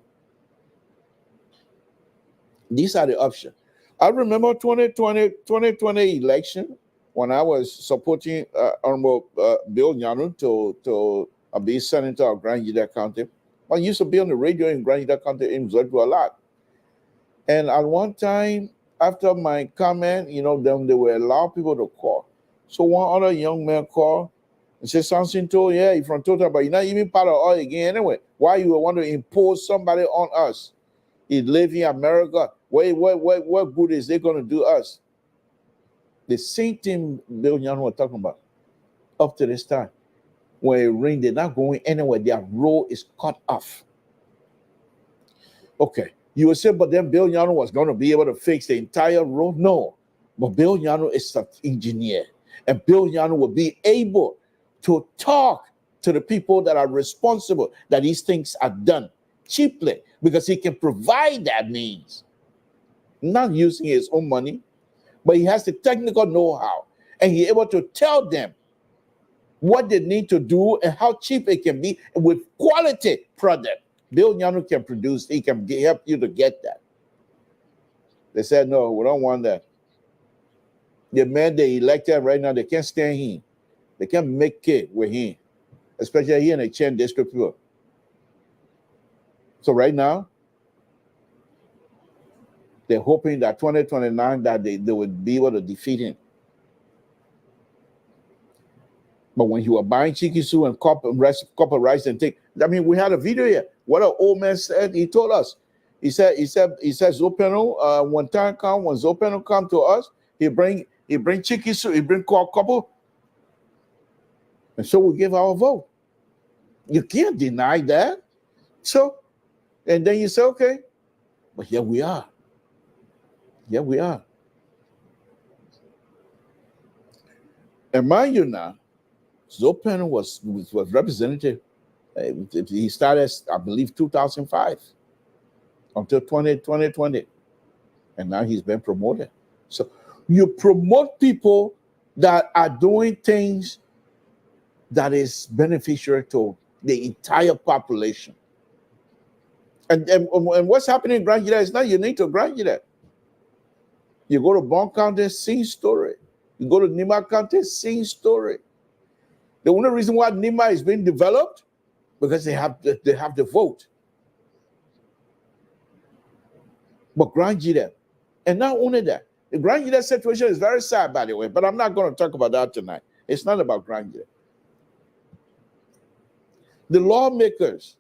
[SPEAKER 2] These are the options. I remember 2020 election when I was supporting Honorable Bill Nyanu to be senator of Grand Gita County. I used to be on the radio in Grand Gita County in Zodwa a lot. And at one time, after my comment, then they will allow people to call. So one other young man called and said, Samson told, yeah, you're from Total, but you're not even part of all again anyway. Why you want to impose somebody on us? He live in America. What good is they going to do us? The same thing Bill Nyanu was talking about up to this time. When it rains, they're not going anywhere. Their road is cut off. Okay. You will say, but then Bill Nyanu was going to be able to fix the entire road? No. But Bill Nyanu is an engineer. And Bill Nyanu will be able to talk to the people that are responsible that these things are done cheaply because he can provide that means. Not using his own money, but he has the technical know-how. And he's able to tell them what they need to do and how cheap it can be with quality product. Bill Nyanu can produce, he can help you to get that. They said, no, we don't want that. The man they elected right now, they can't stand him. They can't make it with him, especially here in the Chen district people. So right now, they're hoping that 2029 that they would be able to defeat him. But when you were buying chicken soup and cup of rice and take, I mean, we had a video here. What an old man said, he told us. He said Zopeno, when time comes, when Zopeno come to us, he bring chicken soup, he bring couple, and so we give our vote. You can't deny that. So, and then you say, okay, but here we are. Here we are. And mind you now, Zopeno was representative. He started, I believe, 2005 until 2020. And now he's been promoted. So you promote people that are doing things that is beneficial to the entire population. And what's happening in Grand Gita is not unique to Grand Gita. You go to Bon County, same story. You go to Nima County, same story. The only reason why Nima is being developed, because they have the vote. But Grand Gita, and not only that, the Grand Gita situation is very sad, by the way, but I'm not going to talk about that tonight. It's not about Grand Gita. The lawmakers,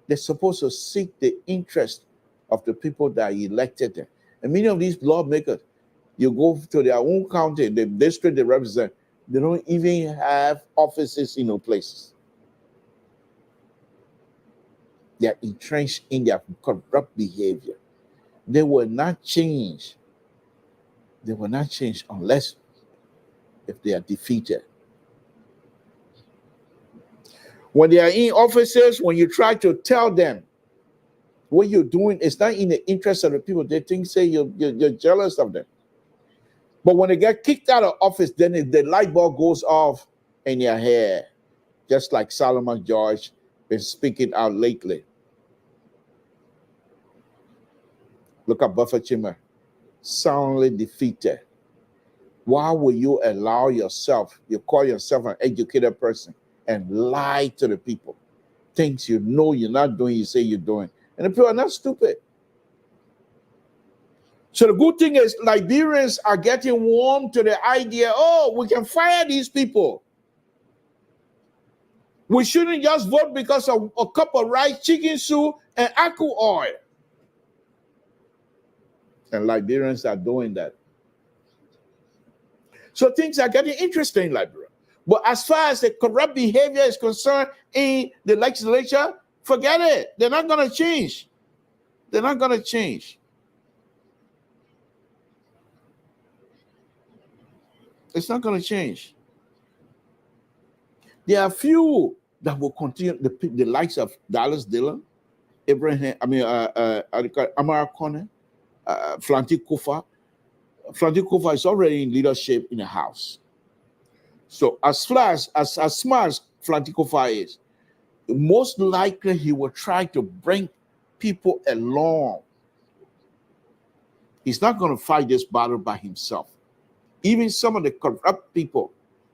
[SPEAKER 2] they're supposed to seek the interest of the people that elected them. And many of these lawmakers, you go to their own county, the district they represent, they don't even have offices in those places. They are entrenched in their corrupt behavior. They will not change. They will not change unless if they are defeated. When they are in offices, when you try to tell them what you're doing, it's not in the interest of the people. They think, say, you're jealous of them. But when they get kicked out of office, then the light bulb goes off in your hair, just like Solomon George been speaking out lately. Look at Buffer Chimmer, soundly defeated. Why will you allow yourself, you call yourself an educated person, and lie to the people? Things you know you're not doing, you say you're doing. And the people are not stupid. So the good thing is Liberians are getting warm to the idea, oh, we can fire these people. We shouldn't just vote because of a cup of rice, chicken soup, and aku oil. And Liberians are doing that. So things are getting interesting in Liberia. But as far as the corrupt behavior is concerned in the legislature, forget it. They're not going to change. They're not going to change. It's not going to change. There are few that will continue, the likes of Dallas Dillon, Abraham, Amara Kone, Flanty Kofa. Flanty Kofa is already in leadership in the House. So as smart as Flanty Kofa is, most likely he will try to bring people along. He's not going to fight this battle by himself. Even some of the corrupt people,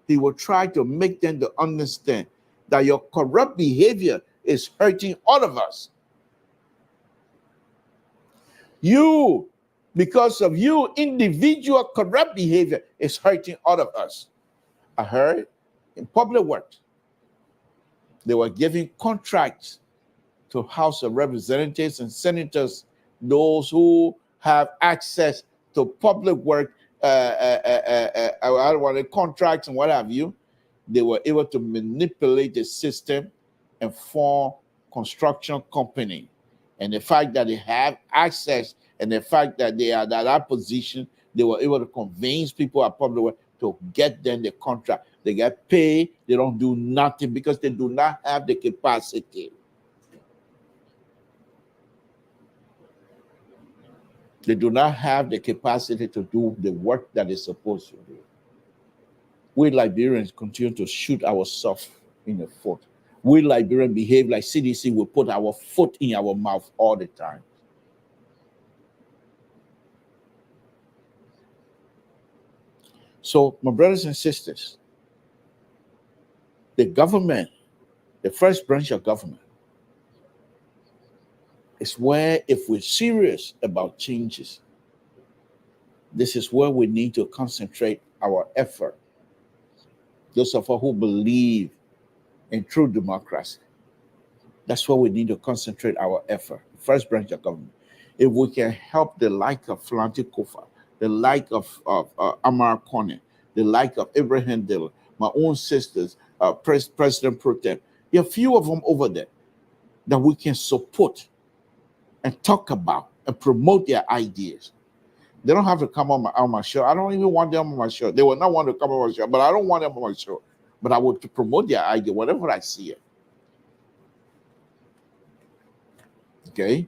[SPEAKER 2] he will try to make them to understand that your corrupt behavior is hurting all of us. You, because of you, individual corrupt behavior is hurting all of us. I heard in public works, they were giving contracts to House of Representatives and senators, those who have access to public work, contracts and what have you. They were able to manipulate the system and form construction company. And the fact that they have access and the fact that they are at that position, they were able to convince people at public work to get them the contract. They get paid, they don't do nothing because they do not have the capacity. They do not have the capacity to do the work that they're supposed to do. We Liberians continue to shoot ourselves in the foot. We Liberians behave like CDC. We put our foot in our mouth all the time. So, my brothers and sisters, the government, the first branch of government, is where, if we're serious about changes, this is where we need to concentrate our effort. Those of us who believe in true democracy, that's where we need to concentrate our effort. First branch of government. If we can help the like of Flanty Kofa, the like of Amar Kone, the like of Abraham Dillon, my own sisters, President Pro Tem, there are a few of them over there that we can support and talk about and promote their ideas. They don't have to come on my show. I don't even want them on my show. They will not want to come on my show, but I don't want them on my show. But I would promote their idea whenever I see it. Okay?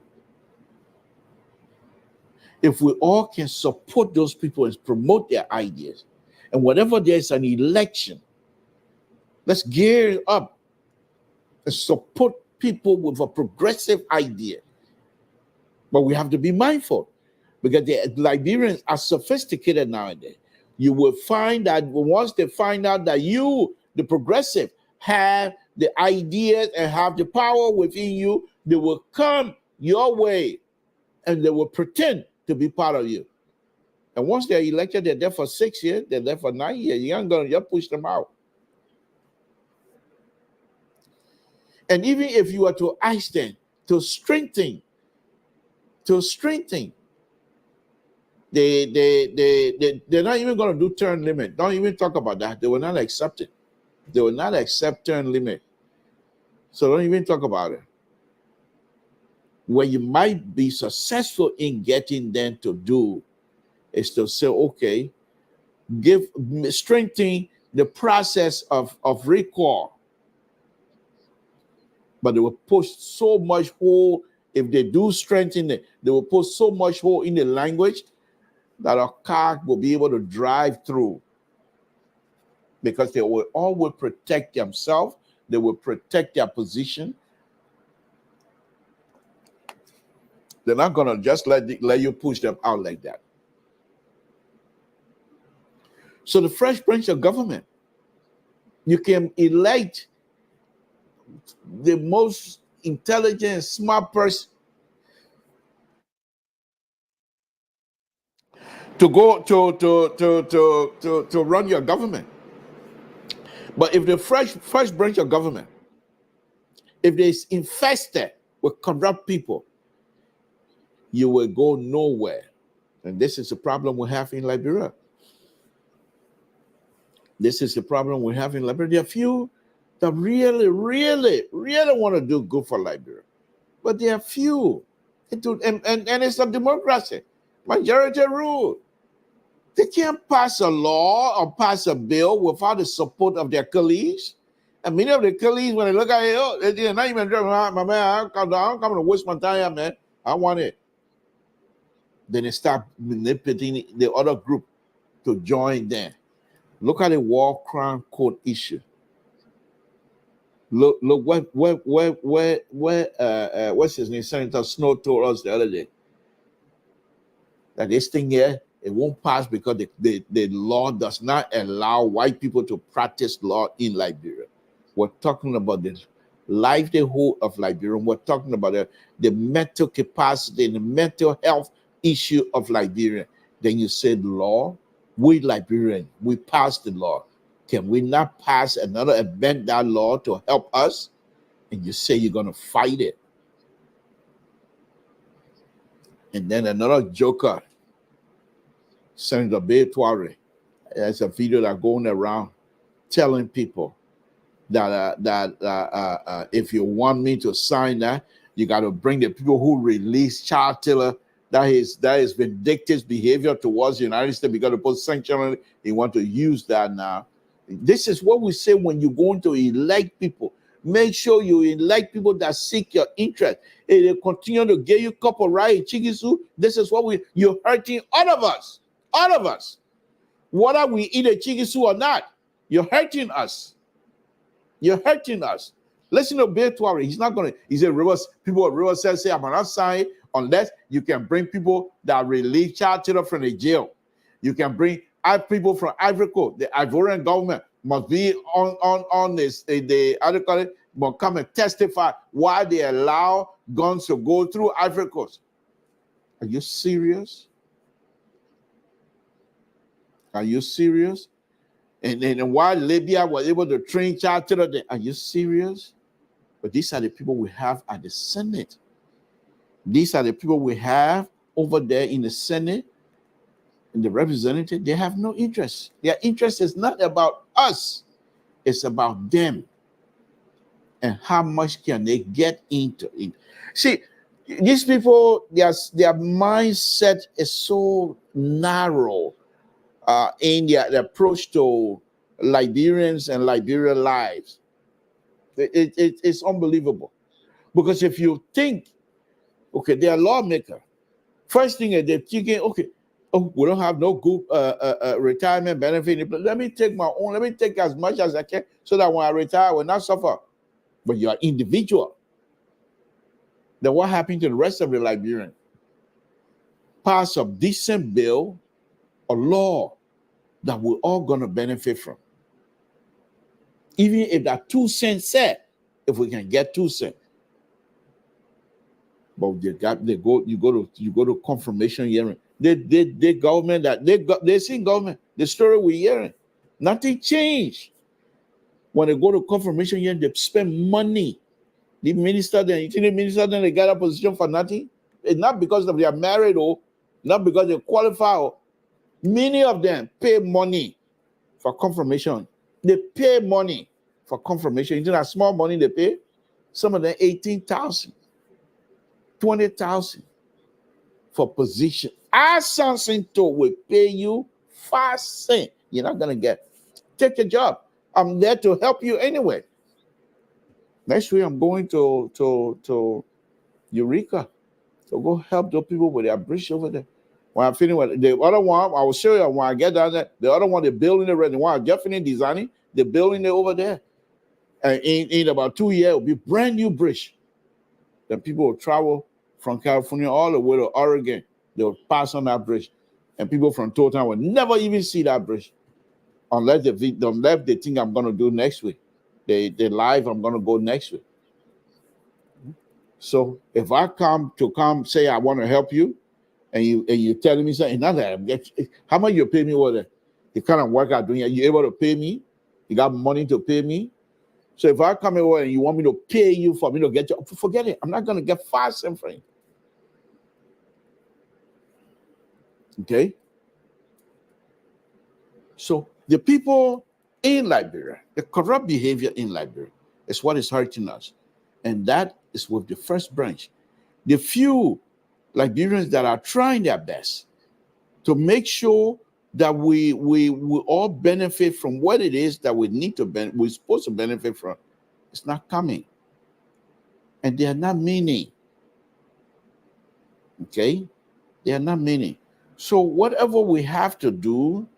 [SPEAKER 2] If we all can support those people and promote their ideas, and whenever there's an election, let's gear up and support people with a progressive idea. But we have to be mindful because the Liberians are sophisticated nowadays. You will find that once they find out that you, the progressive, have the ideas and have the power within you, they will come your way and they will pretend to be part of you. And once they're elected, they're there for 6 years, they're there for 9 years. You ain't gonna just push them out. And even if you are to ask them to strengthen, they're not even going to do term limit. Don't even talk about that. They will not accept it. They will not accept term limit. So don't even talk about it. What you might be successful in getting them to do is to say, okay, strengthen the process of recall. But they will push so much hole. If they do strengthen it, they will put so much hole in the language that a car will be able to drive through. Because they will always protect themselves. They will protect their position. They're not going to just let you push them out like that. So the fresh branch of government, you can elect the most intelligent, smart person to go to run your government. But if the fresh branch of government, if it's infested with corrupt people, you will go nowhere. And this is the problem we have in Liberia. This is the problem we have in Liberia. There are few that really, really, really want to do good for Liberia. But there are few. And it's a democracy. Majority rule. They can't pass a law or pass a bill without the support of their colleagues. And many of the colleagues, when they look at it, oh, they're not even driving. My man, I'm coming to waste my time, man. I want it. Then they start manipulating the other group to join them. Look at the war crime code issue. Look what's his name? Senator Snow told us the other day that this thing here, it won't pass because the law does not allow white people to practice law in Liberia. We're talking about the livelihood of Liberia. We're talking about the mental capacity and the mental health issue of Liberia. Then you said law. We Liberians, we passed the law. Can we not pass another amend that law to help us? And you say you're going to fight it. And then another joker, Senator Betuare, there's a video that's going around telling people that if you want me to sign that, you got to bring the people who released Child Tiller. That is vindictive behavior towards the United States. We got to put sanction on it. They want to use that now. This is what we say when you're going to elect people. Make sure you elect people that seek your interest. If they continue to give you couple right in Chigisu, this is what you're hurting all of us. All of us. Whether we eat a Chigisu or not, you're hurting us. You're hurting us. Listen to Betuare. He's not going to, he said, people at River say, I'm not signing unless you can bring people that release Child Tiller from the jail. You can bring people from Ivory Coast. The Ivorian government must be on this. The article must come and testify why they allow guns to go through Ivory Coast. Are you serious? Are you serious? And why Libya was able to train Child Tiller, are you serious? But these are the people we have at the Senate. These are the people we have over there in the Senate and the representative. They have no interest. Their interest is not about us. It's about them. And how much can they get into it? See, these people, their mindset is so narrow in their approach to Liberians and Liberian lives. It's unbelievable. Because if you think, okay, they're lawmakers. First thing is they're thinking, okay, we don't have no good retirement benefit. Let me take my own. Let me take as much as I can so that when I retire, I will not suffer. But you are individual. Then what happened to the rest of the Liberian? Pass a decent bill, a law that we're all going to benefit from. Even if that 2 cents set, if we can get 2 cents. But you go to confirmation hearing. The government they see government. The story we're hearing, nothing changed. When they go to confirmation hearing, they spend money. The minister then, you think the minister then they got a position for nothing? It's not because they are married or not because they qualify. Or, many of them pay money for confirmation. They pay money for confirmation. You know that small money they pay? Some of them 18,000. 20,000 for position. As Samson told will pay you fast thing. You're not gonna get. Take a job. I'm there to help you anyway. Next week I'm going to Eureka to go help those people with their bridge over there. When I finish with the other one, I will show you when I get down there. The other one, they're building it ready. When I get finished designing, they're building it over there. And in about 2 years, it'll be brand new bridge. Then people will travel from California all the way to Oregon. They'll pass on that bridge. And people from Total will never even see that bridge unless they think I'm going to do next week. They live, I'm going to go next week. So if I come say I want to help you, and you telling me something, not that how much you pay me over there? The kind of work I'm doing, are you able to pay me? You got money to pay me? So if I come over and you want me to pay you for me to get you, forget it. I'm not going to get fast and free. Okay? So the people in Liberia, the corrupt behavior in Liberia is what is hurting us. And that is with the first branch. The few Liberians that are trying their best to make sure that we all benefit from what it is that we're supposed to benefit from. It's not coming. And they are not meaning. Okay? They are not meaning. So whatever we have to do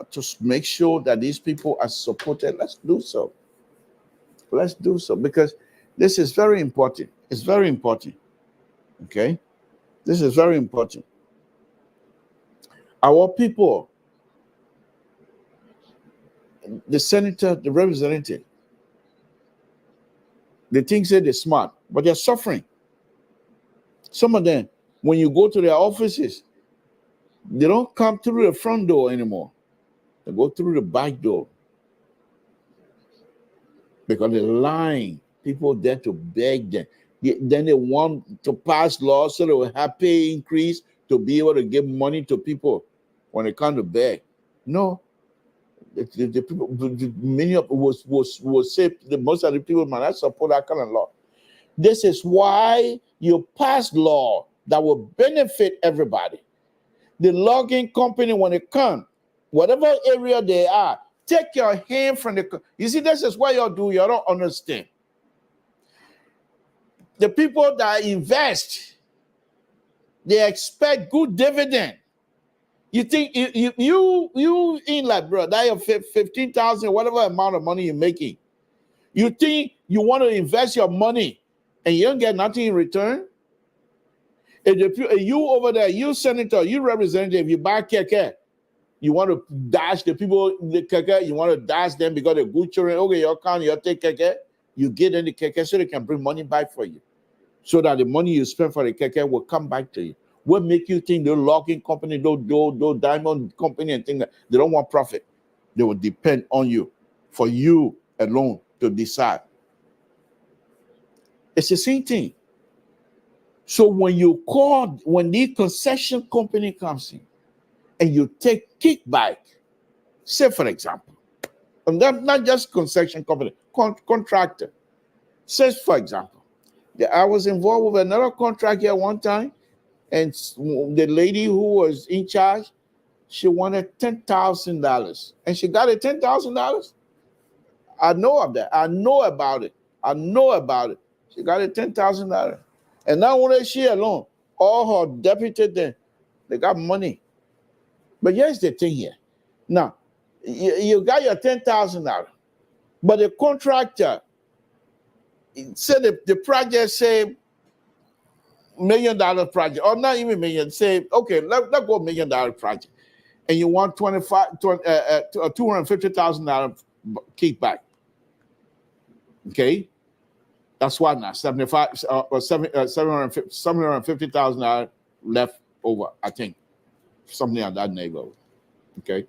[SPEAKER 2] to make sure that these people are supported, let's do so. Let's do so, because this is very important. It's very important. Okay? This is very important. Our people, the senator, the representative, they think they're smart, but they're suffering. Some of them, when you go to their offices, they don't come through the front door anymore. They go through the back door. Because they're lying. People there to beg them. Then they want to pass laws so they will have pay increase to be able to give money to people when they come to beg. No. The people, many of will say most of the people might not support that kind of law. This is why you pass law that will benefit everybody. The logging company, when it comes, whatever area they are, take your hand from the. You see, this is what y'all do. Y'all don't understand. The people that invest, they expect good dividend. You think you in like, bro, that your 15,000, whatever amount of money you're making, you think you want to invest your money and you don't get nothing in return? If you over there, you senator, you representative, you buy keke, you want to dash the people the keke, you want to dash them because they're good children. Okay, you can't, you take keke, you get in the keke so they can bring money back for you. So that the money you spend for the keke will come back to you. What make you think the logging company, those diamond company and things that they don't want profit? They will depend on you for you alone to decide. It's the same thing. So when the concession company comes in and you take kickback, say for example, and that's not just concession company, contractor. Says for example, I was involved with another contract here one time, and the lady who was in charge, she wanted $10,000, and she got it $10,000. I know of that. I know about it. She got it $10,000, and not only she alone, all her deputies there, they got money. But here's the thing here. Now, you got your $10,000, but the contractor said the project say $1 million project, or not even million, say, okay, let's go $1 million project. And you want $250,000 kickback. Okay? That's what now, $750,000 left over, I think. Something like that neighborhood. Okay?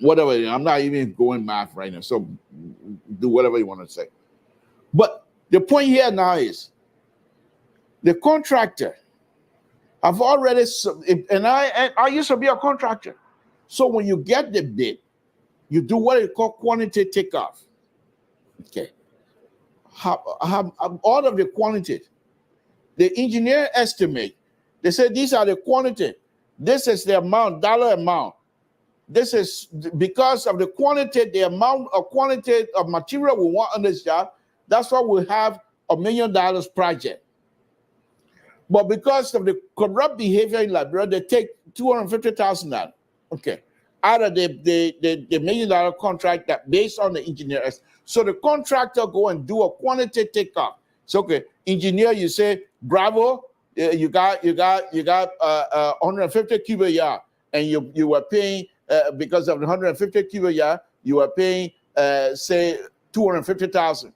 [SPEAKER 2] Whatever, I'm not even going math right now, so do whatever you want to say. But the point here now is, the contractor, I've already, and I used to be a contractor. So when you get the bid, you do what is called quantity takeoff. Okay. Have all of the quantities. The engineer estimate, they say these are the quantity. This is the amount, dollar amount. This is because of the quantity, the amount of quantity of material we want on this job. That's why we have $1 million project. But because of the corrupt behavior in Liberia, they take $250,000. Okay. Out of the $1 million contract that based on the engineers. So the contractor go and do a quantity takeoff. So okay, engineer, you say, bravo, you got 150 cubic yard, and you were paying because of the 150 cubic yard, you were paying say 250,000.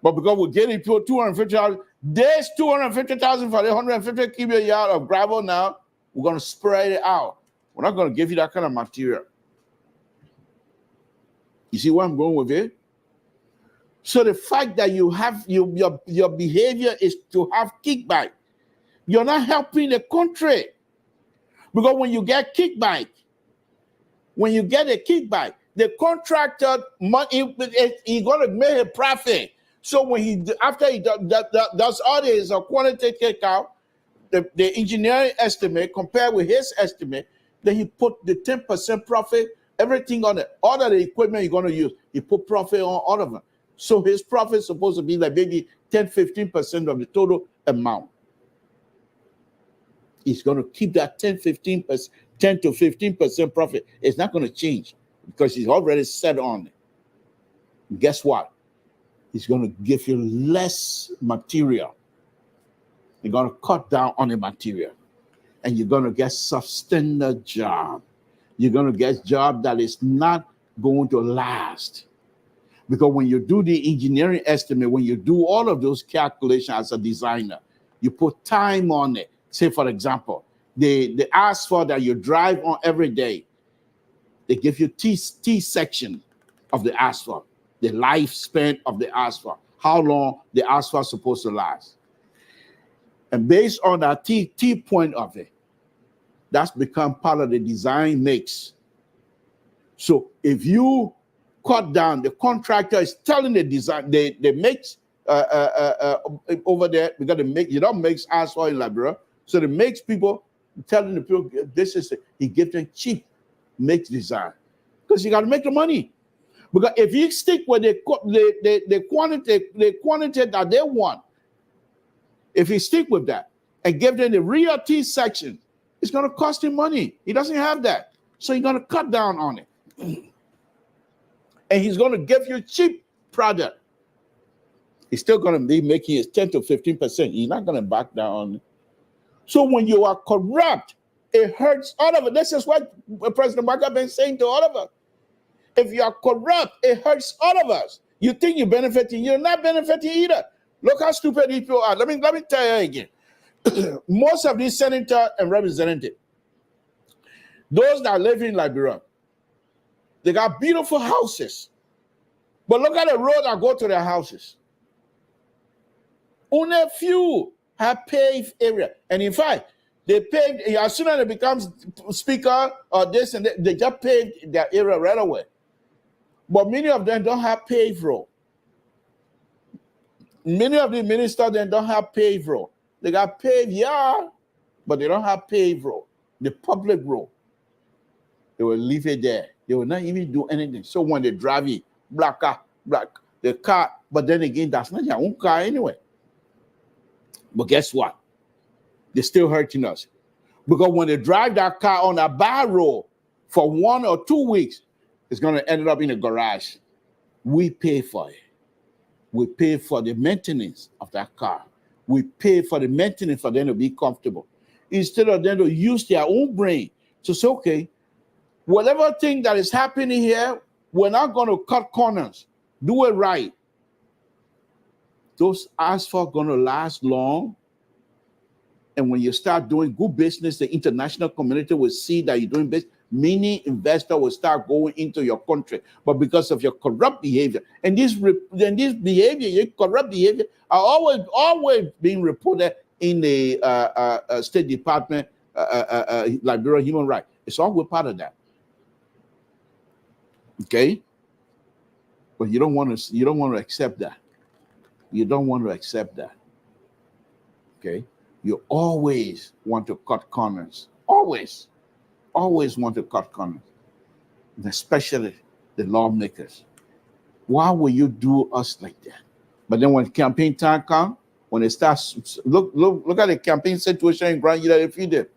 [SPEAKER 2] But because we're getting to 250,000, there's 250,000 for the 150 cubic yard of gravel now. We're going to spread it out. We're not going to give you that kind of material. You see where I'm going with it? So the fact that you have your behavior is to have kickback. You're not helping the country. Because when you get kickback, the contractor money, he's going to make a profit. So when after he does all this quantity takeout, the engineering estimate compared with his estimate, then he put the 10% profit, everything on it, all of the equipment you're going to use, he put profit on all of them. So his profit is supposed to be like maybe 10-15% of the total amount. He's going to keep that 10 to 15% profit. It's not going to change because he's already set on it. Guess what? He's going to give you less material. You're going to cut down on the material. And you're going to get substandard job. You're going to get job that is not going to last. Because when you do the engineering estimate, when you do all of those calculations as a designer, you put time on it. Say, for example, the asphalt that you drive on every day, they give you T section of the asphalt, the lifespan of the asphalt, how long the asphalt is supposed to last. And based on that T point of it, that's become part of the design mix. So if you cut down, the contractor is telling the design, they mix over there, because you don't mix asphalt in Liberia. So the mix people telling the people, this is it. He gives them cheap mix design. Because you got to make the money. Because if you stick with the quantity that they want, if you stick with that and give them the real T section, it's going to cost him money. He doesn't have that. So he's going to cut down on it. And he's going to give you cheap product. He's still going to be making his 10 to 15%. He's not going to back down on it. So when you are corrupt, it hurts all of us. This is what President Mark has been saying to all of us. If you are corrupt, it hurts all of us. You think you're benefiting, you're not benefiting either. Look how stupid these people are. Let me tell you again. Most of these senators and representatives, those that live in Liberia, they got beautiful houses. But look at the road that go to their houses. Only a few have paved area. And in fact, they paved, as soon as they become speaker or this and that, they just paved their area right away. But many of them don't have paved road. Many of the ministers then don't have paved road. They got paved yard, but they don't have paved road. The public road, they will leave it there. They will not even do anything. So when they drive it, black the car, but then again, that's not your own car anyway. But guess what? They're still hurting us. Because when they drive that car on a bad road for 1 or 2 weeks, it's going to end up in a garage. We pay for it. We pay for the maintenance of that car. We pay for the maintenance for them to be comfortable. Instead of them to use their own brain to say, okay, whatever thing that is happening here, we're not going to cut corners. Do it right. Those asphalt going to last long. And when you start doing good business, the international community will see that you're doing business. Many investors will start going into your country. But because of your corrupt behavior, and this behavior, your corrupt behavior, are always being reported in the State Department, Liberian Human Rights. It's always part of that. Okay? But you don't want to accept that. You don't want to accept that. Okay? you always want to cut corners. Always want to cut corners, especially the lawmakers. Why will you do us like that? But then when campaign time comes, when it starts, look at the campaign situation in Grand United Feeder.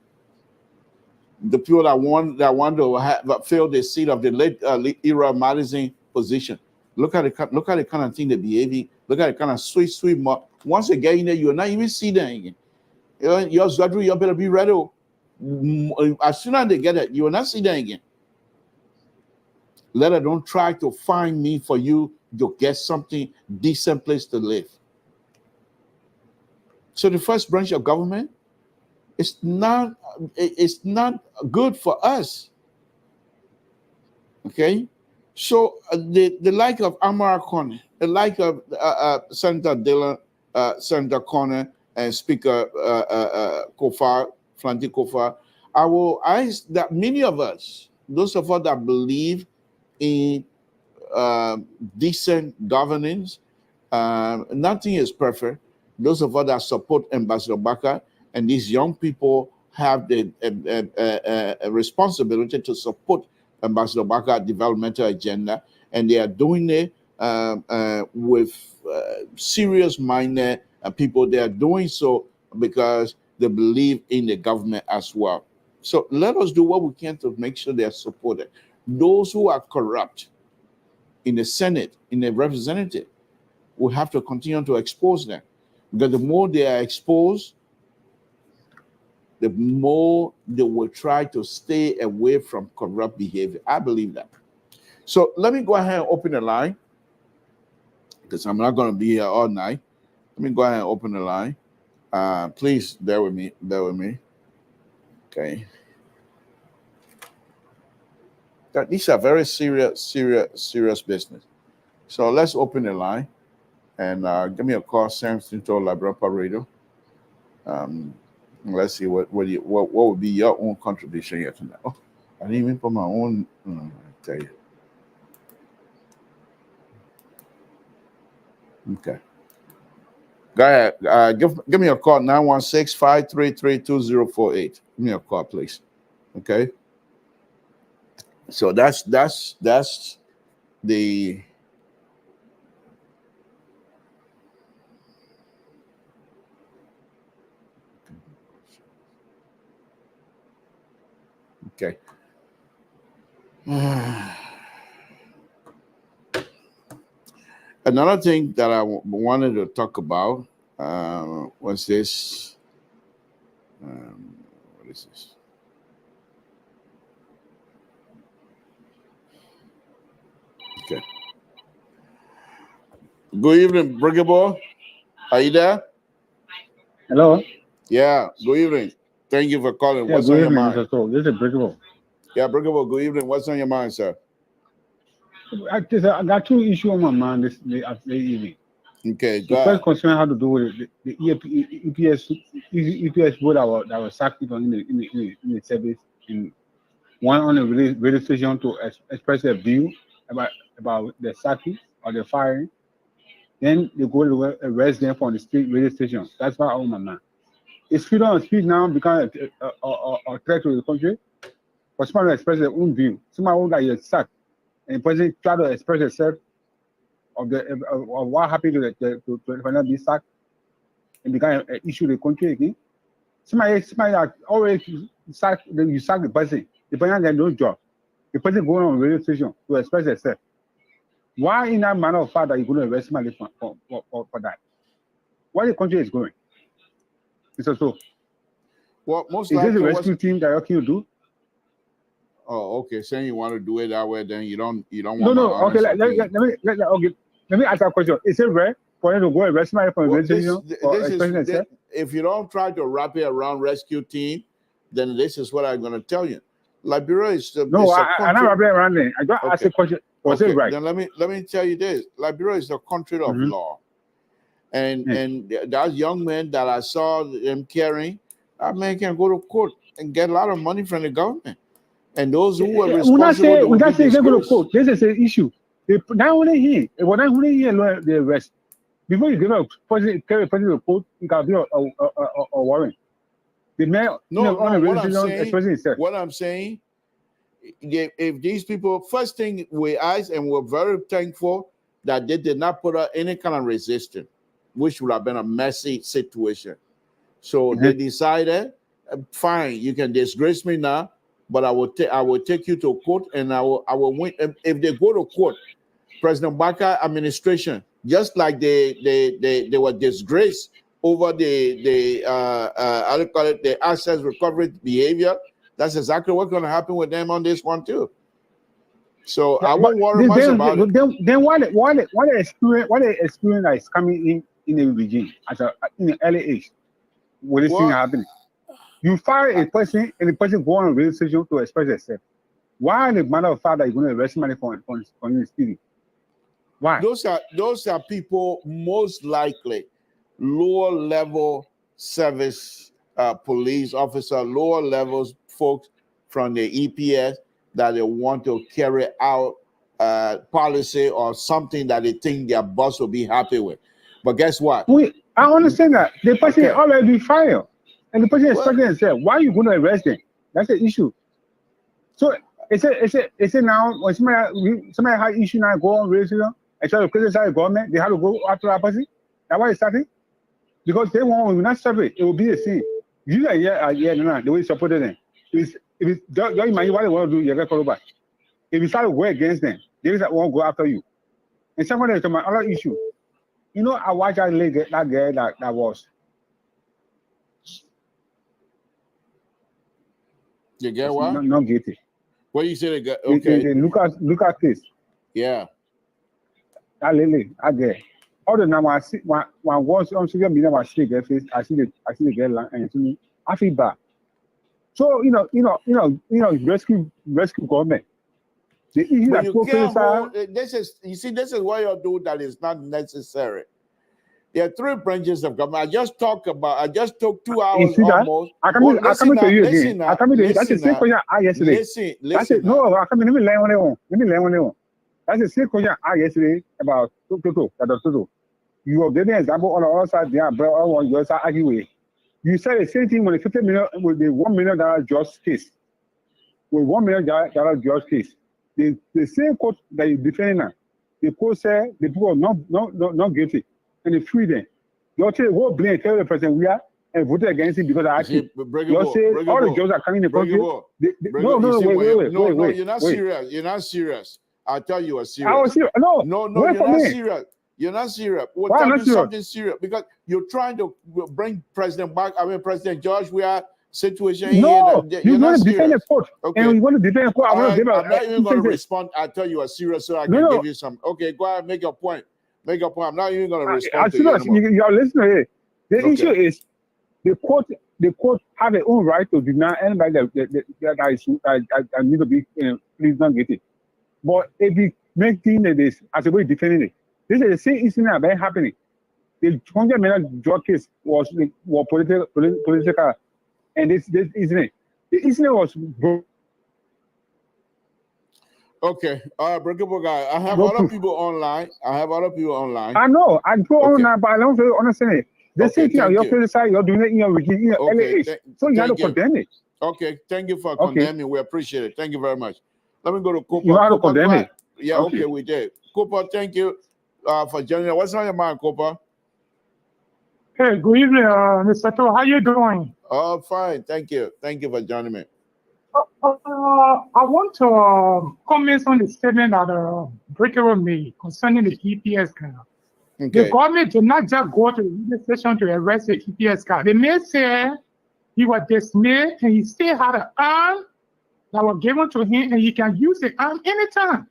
[SPEAKER 2] The people that want to fill the seat of the late era Madison position. Look at the kind of thing they behaving. Look at the kind of sweet. Once they get in there, you'll not even see them again. You better be ready. As soon as they get it, you will not see them again. Let her don't try to find me for you to get something decent place to live. So the first branch of government, it's not good for us. Okay, so the like of Amara Corner, the like of Senator Dillon, Senator Corner, and Speaker Kofar, Flanty Kofar, I will ask that many of us, those of us that believe in decent governance, nothing is perfect. Those of us that support Ambassador Baka, and these young people have the responsibility to support Ambassador Baka's developmental agenda, and they are doing it with serious-minded people. They are doing so because they believe in the government as well. So let us do what we can to make sure they are supported. Those who are corrupt in the Senate, in the representative, we have to continue to expose them. Because the more they are exposed, the more they will try to stay away from corrupt behavior. I believe that. So let me go ahead and open the line, because I'm not going to be here all night. Let me go ahead and open the line. Please bear with me. Okay. These are very serious business. So let's open the line and give me a call, Samson to Liberia Radio. Let's see what would be your own contribution here tonight. Oh, I didn't even put my own. I tell you. Okay. Go ahead. Give me a call, 916-533-2048. Give me a call, please. Okay. So that's the okay. Another thing that I wanted to talk about was this. What is this? Okay. Good evening, Brigable. Are you there?
[SPEAKER 4] Hello.
[SPEAKER 2] Yeah. Good evening. Thank you for calling.
[SPEAKER 4] Yeah,
[SPEAKER 2] What's
[SPEAKER 4] good
[SPEAKER 2] on your
[SPEAKER 4] evening,
[SPEAKER 2] mind?
[SPEAKER 4] Mr. Cole. This is Brigable.
[SPEAKER 2] Yeah, Brigable. Good evening. What's on your mind, sir?
[SPEAKER 4] I got two issues on my mind this evening.
[SPEAKER 2] Okay.
[SPEAKER 4] The first concern had to do with the EPS board that was sacked in the service, and one on the radio station to express their view about the sacking or the firing. Then they go to arrest them from the state radio station. That's why on my mind. Is freedom of speech now become a threat to the country? For somebody to express their own view, somebody who got sacked, and the person try to express herself of what happened to the be sacked and become an issue in the country again. Somebody that always sack the person. The person has no job. The person going on radio station to express herself. Why in that manner of fact that you're going to arrest somebody for that? Why the country is going? So
[SPEAKER 2] well, most
[SPEAKER 4] is
[SPEAKER 2] likely
[SPEAKER 4] this a rescue team that you do?
[SPEAKER 2] Oh, okay. Saying you want to do it that way, then you don't want.
[SPEAKER 4] No. Okay, let me ask a question. Is it rare for them to go arrest somebody from a radio station for expressing themselves?
[SPEAKER 2] If you don't try to wrap it around rescue team, then this is what I'm going to tell you. Liberia is the
[SPEAKER 4] no. I'm not wrapping around it. I just ask a question. Was it right?
[SPEAKER 2] Then let me tell you this. Liberia is the country of law, and that young man that I saw them carrying, that man can go to court and get a lot of money from the government. And those who were responsible,
[SPEAKER 4] we not say they go to court. This is an issue. Not only he, it was not only he alone the arrest. before you give a person, carry a person to court, you can be a warrant. The man, on the registration, expressing himself.
[SPEAKER 2] What I'm saying, if these people, first thing we asked, and we're very thankful that they did not put up any kind of resistance, which would have been a messy situation. So they decided, fine, you can disgrace me now, but I will take you to court, and I will win. If they go to court, President Baka administration, just like they were disgraced over the how do you call it, the assets recovery behavior, that's exactly what's going to happen with them on this one too. So I won't worry much about it.
[SPEAKER 4] Then what the experience that is coming in the regime in the early age, what is happening? You fire a person and the person go on a radio station to express itself. Why, the matter of fact, that you're going to arrest somebody for stealing? Why?
[SPEAKER 2] Those are people most likely lower level service police officer, lower levels folks from the EPS that they want to carry out policy or something that they think their boss will be happy with. But guess what?
[SPEAKER 4] I understand that. The person already fired. And the person is expecting himself. Why are you going to arrest them? That's the issue. So it's a now when somebody has issue now go on racism and try to criticize the government, they have to go after that person. That's why it's starting. Because they will not stop it. It will be the same. You are no, the way you supported them. If it's just imagine what they want to do, you get called back. If you start to go against them, they won't go after you. And someone else, my other issue. You know, I watched that lady, that girl that was.
[SPEAKER 2] You get what?
[SPEAKER 4] Not guilty.
[SPEAKER 2] What you say? Okay.
[SPEAKER 4] The Lucas case.
[SPEAKER 2] Yeah.
[SPEAKER 4] That lady, that girl. All the time I see when once on social media, I see their face. I see the girl and to me, I feel bad. So rescue government. The issue that
[SPEAKER 2] this is what you do that is not necessary. There are three branches of government. I just took 2 hours almost.
[SPEAKER 4] I come to you again. I come to you. That's the same question I yesterday.
[SPEAKER 2] Listen.
[SPEAKER 4] No, I come. Let me learn on. That's the same question I yesterday about Toto. You are giving an example on the other side there, but on your side anyway. You said the same thing with the $50 million, with the $1 million judge case. With $1 million judge case, the same court that you defending now, the court said the people are not guilty, and they free them. You say what blame tell the president we are and voted against it because I actually. You say all the judges are coming in the country.
[SPEAKER 2] Wait. You're not serious. You're not serious. I thought you were serious.
[SPEAKER 4] I was serious. No,
[SPEAKER 2] you're not serious. You're not serious. We're talking something serious because you're trying to bring President back. I mean, President George, we are situation.
[SPEAKER 4] No, you want to defend the court.
[SPEAKER 2] Okay.
[SPEAKER 4] And you want to defend the court.
[SPEAKER 2] I'm not even going to respond. I tell you are serious, so I can give you some. Okay, go ahead, make your point. Make your point. I'm not even going to respond.
[SPEAKER 4] You are listening here. The issue is the court have their own right to deny anybody that need to be please don't get it. But if you make things like this as a way of defending it, this is the same incident that happening. The $100 million drug case was political, and this incident, the incident was broke.
[SPEAKER 2] Okay, breakable guy. I have other people online.
[SPEAKER 4] I know. I go online, but I don't really understand it. The same thing you're criticizing, you're doing it in your regime, in your LAH. So you have to condemn it.
[SPEAKER 2] Okay, thank you for condemning. We appreciate it. Thank you very much. Let me go to Cooper.
[SPEAKER 4] You have to condemn it.
[SPEAKER 2] Yeah, okay, we did. Cooper, thank you for joining us. What's on your mind, Cooper?
[SPEAKER 5] Hey, good evening, Mr. To. How you doing?
[SPEAKER 2] Oh, fine. Thank you. Thank you for joining me.
[SPEAKER 5] I want to comment on the statement that Breakable made concerning the EPS guy.
[SPEAKER 2] Okay.
[SPEAKER 5] The government did not just go to the station to arrest the EPS guy. They may say he was dismissed and he still had an arm that was given to him, and he can use the arm anytime.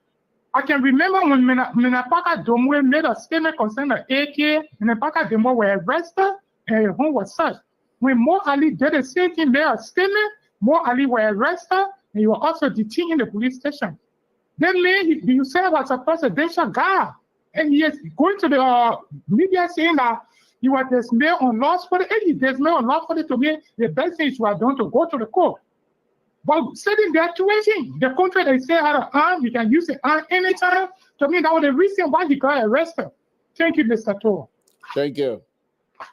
[SPEAKER 5] I can remember when Minapaka Domwe made a statement concerning the AK, and Minapaka Domwe were arrested and his home was searched. When Mo Ali did the same thing, made a statement, Mo Ali were arrested and he was also detained in the police station. Then man, you serve as a presidential guard, and he is going to the media saying that he was dismissed unlawfully, and he dismissed unlawfully to me. The best thing you are doing to go to the court. But setting that situation, the country they say had an arm, you can use the arm anytime. To me, that was the reason why he got arrested. Thank you, Mr. To.
[SPEAKER 2] Thank you.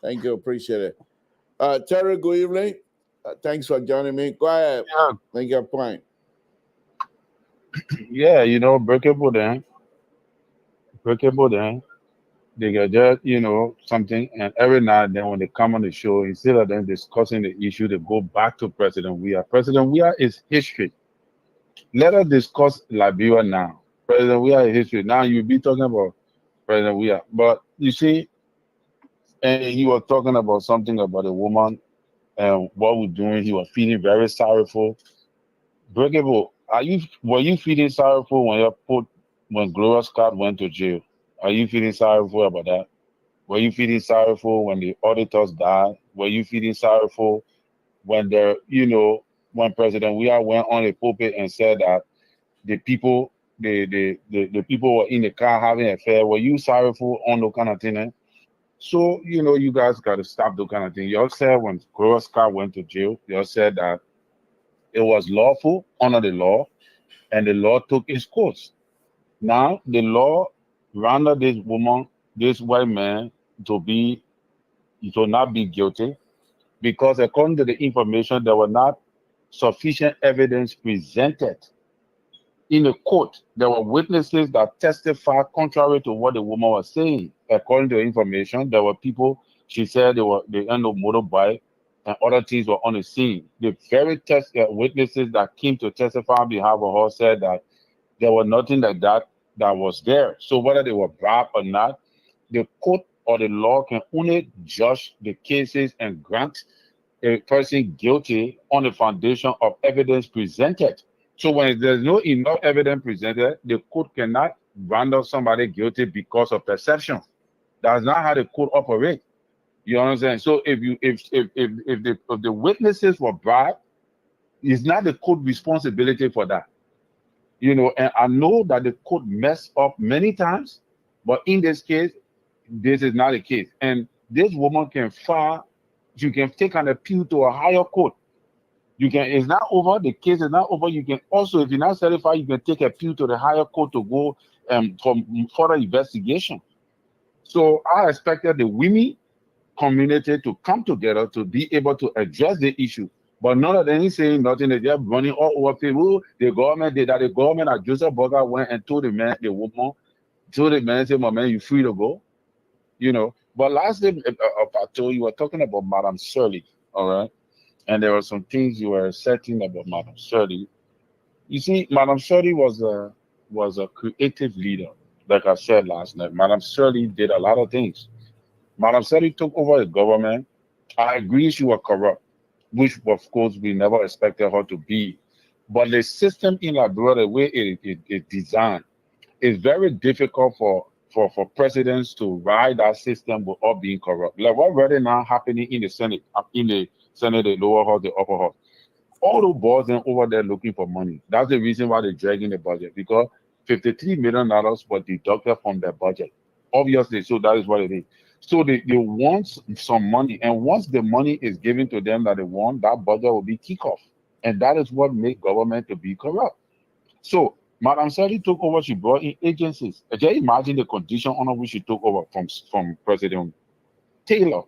[SPEAKER 2] Thank you. Appreciate it. Terry, good evening. Thanks for joining me. Go ahead.
[SPEAKER 6] Yeah,
[SPEAKER 2] Make your point.
[SPEAKER 6] yeah, breakable then. Breakable then. They get just, something, and every now and then when they come on the show, instead of them discussing the issue, they go back to President Weah. President Weah is history. Let us discuss Liberia now. President Weah is history. Now you'll be talking about President Weah. But you see, and he was talking about something about a woman and what we're doing. He was feeling very sorrowful. Breakable, were you feeling sorrowful when Gloria Scott went to jail? Are you feeling sorrowful about that? Were you feeling sorrowful when the auditors died? Were you feeling sorrowful when when President Weah went on the pulpit and said that the people, the people were in the car having an affair? Were you sorrowful on those kind of thing? Eh? So you guys got to stop those kind of thing. Y'all said when Gloria Scott went to jail, y'all said that it was lawful under the law, and the law took its course. Now the law rendered this white man to not be guilty because according to the information, there were not sufficient evidence presented in the court. There were witnesses that testified contrary to what the woman was saying. According to the information, there were people, she said they end up motorbike and other things were on the scene. The very witnesses that came to testify on behalf of her said that there was nothing like that was there. So whether they were bribed or not, the court or the law can only judge the cases and grant a person guilty on the foundation of evidence presented. So when there's no enough evidence presented, the court cannot render somebody guilty because of perception. That's not how the court operates. You understand? So if the witnesses were bribed, it's not the court responsibility for that. And I know that the court messed up many times, but in this case, this is not the case. And this woman can file, you can take an appeal to a higher court. It's not over, the case is not over. You can also, if you're not satisfied, you can take appeal to the higher court to go for further investigation. So I expected the women community to come together to be able to address the issue. But none of them is saying nothing. They're just running all over people. The government did that. The government at Joseph Burger went and told the man, said, "My man, you free to go." But last day, Pato, you were talking about Madame Shirley, all right? And there were some things you were saying about Madame Shirley. You see, Madame Shirley was a creative leader. Like I said last night, Madame Shirley did a lot of things. Madame Shirley took over the government. I agree she was corrupt, which of course we never expected her to be. But the system in Liberia, the way it is designed, is very difficult for presidents to ride that system without being corrupt. Like what really now happening in the Senate, the lower house, the upper house. All the boys are over there looking for money. That's the reason why they're dragging the budget, because $53 million was deducted from their budget. Obviously, so that is what it is. So they want some money, and once the money is given to them that they want, that budget will be kicked off. And that is what makes government to be corrupt. So Madame Shirley took over, she brought in agencies. Can you imagine the condition under which she took over from President Taylor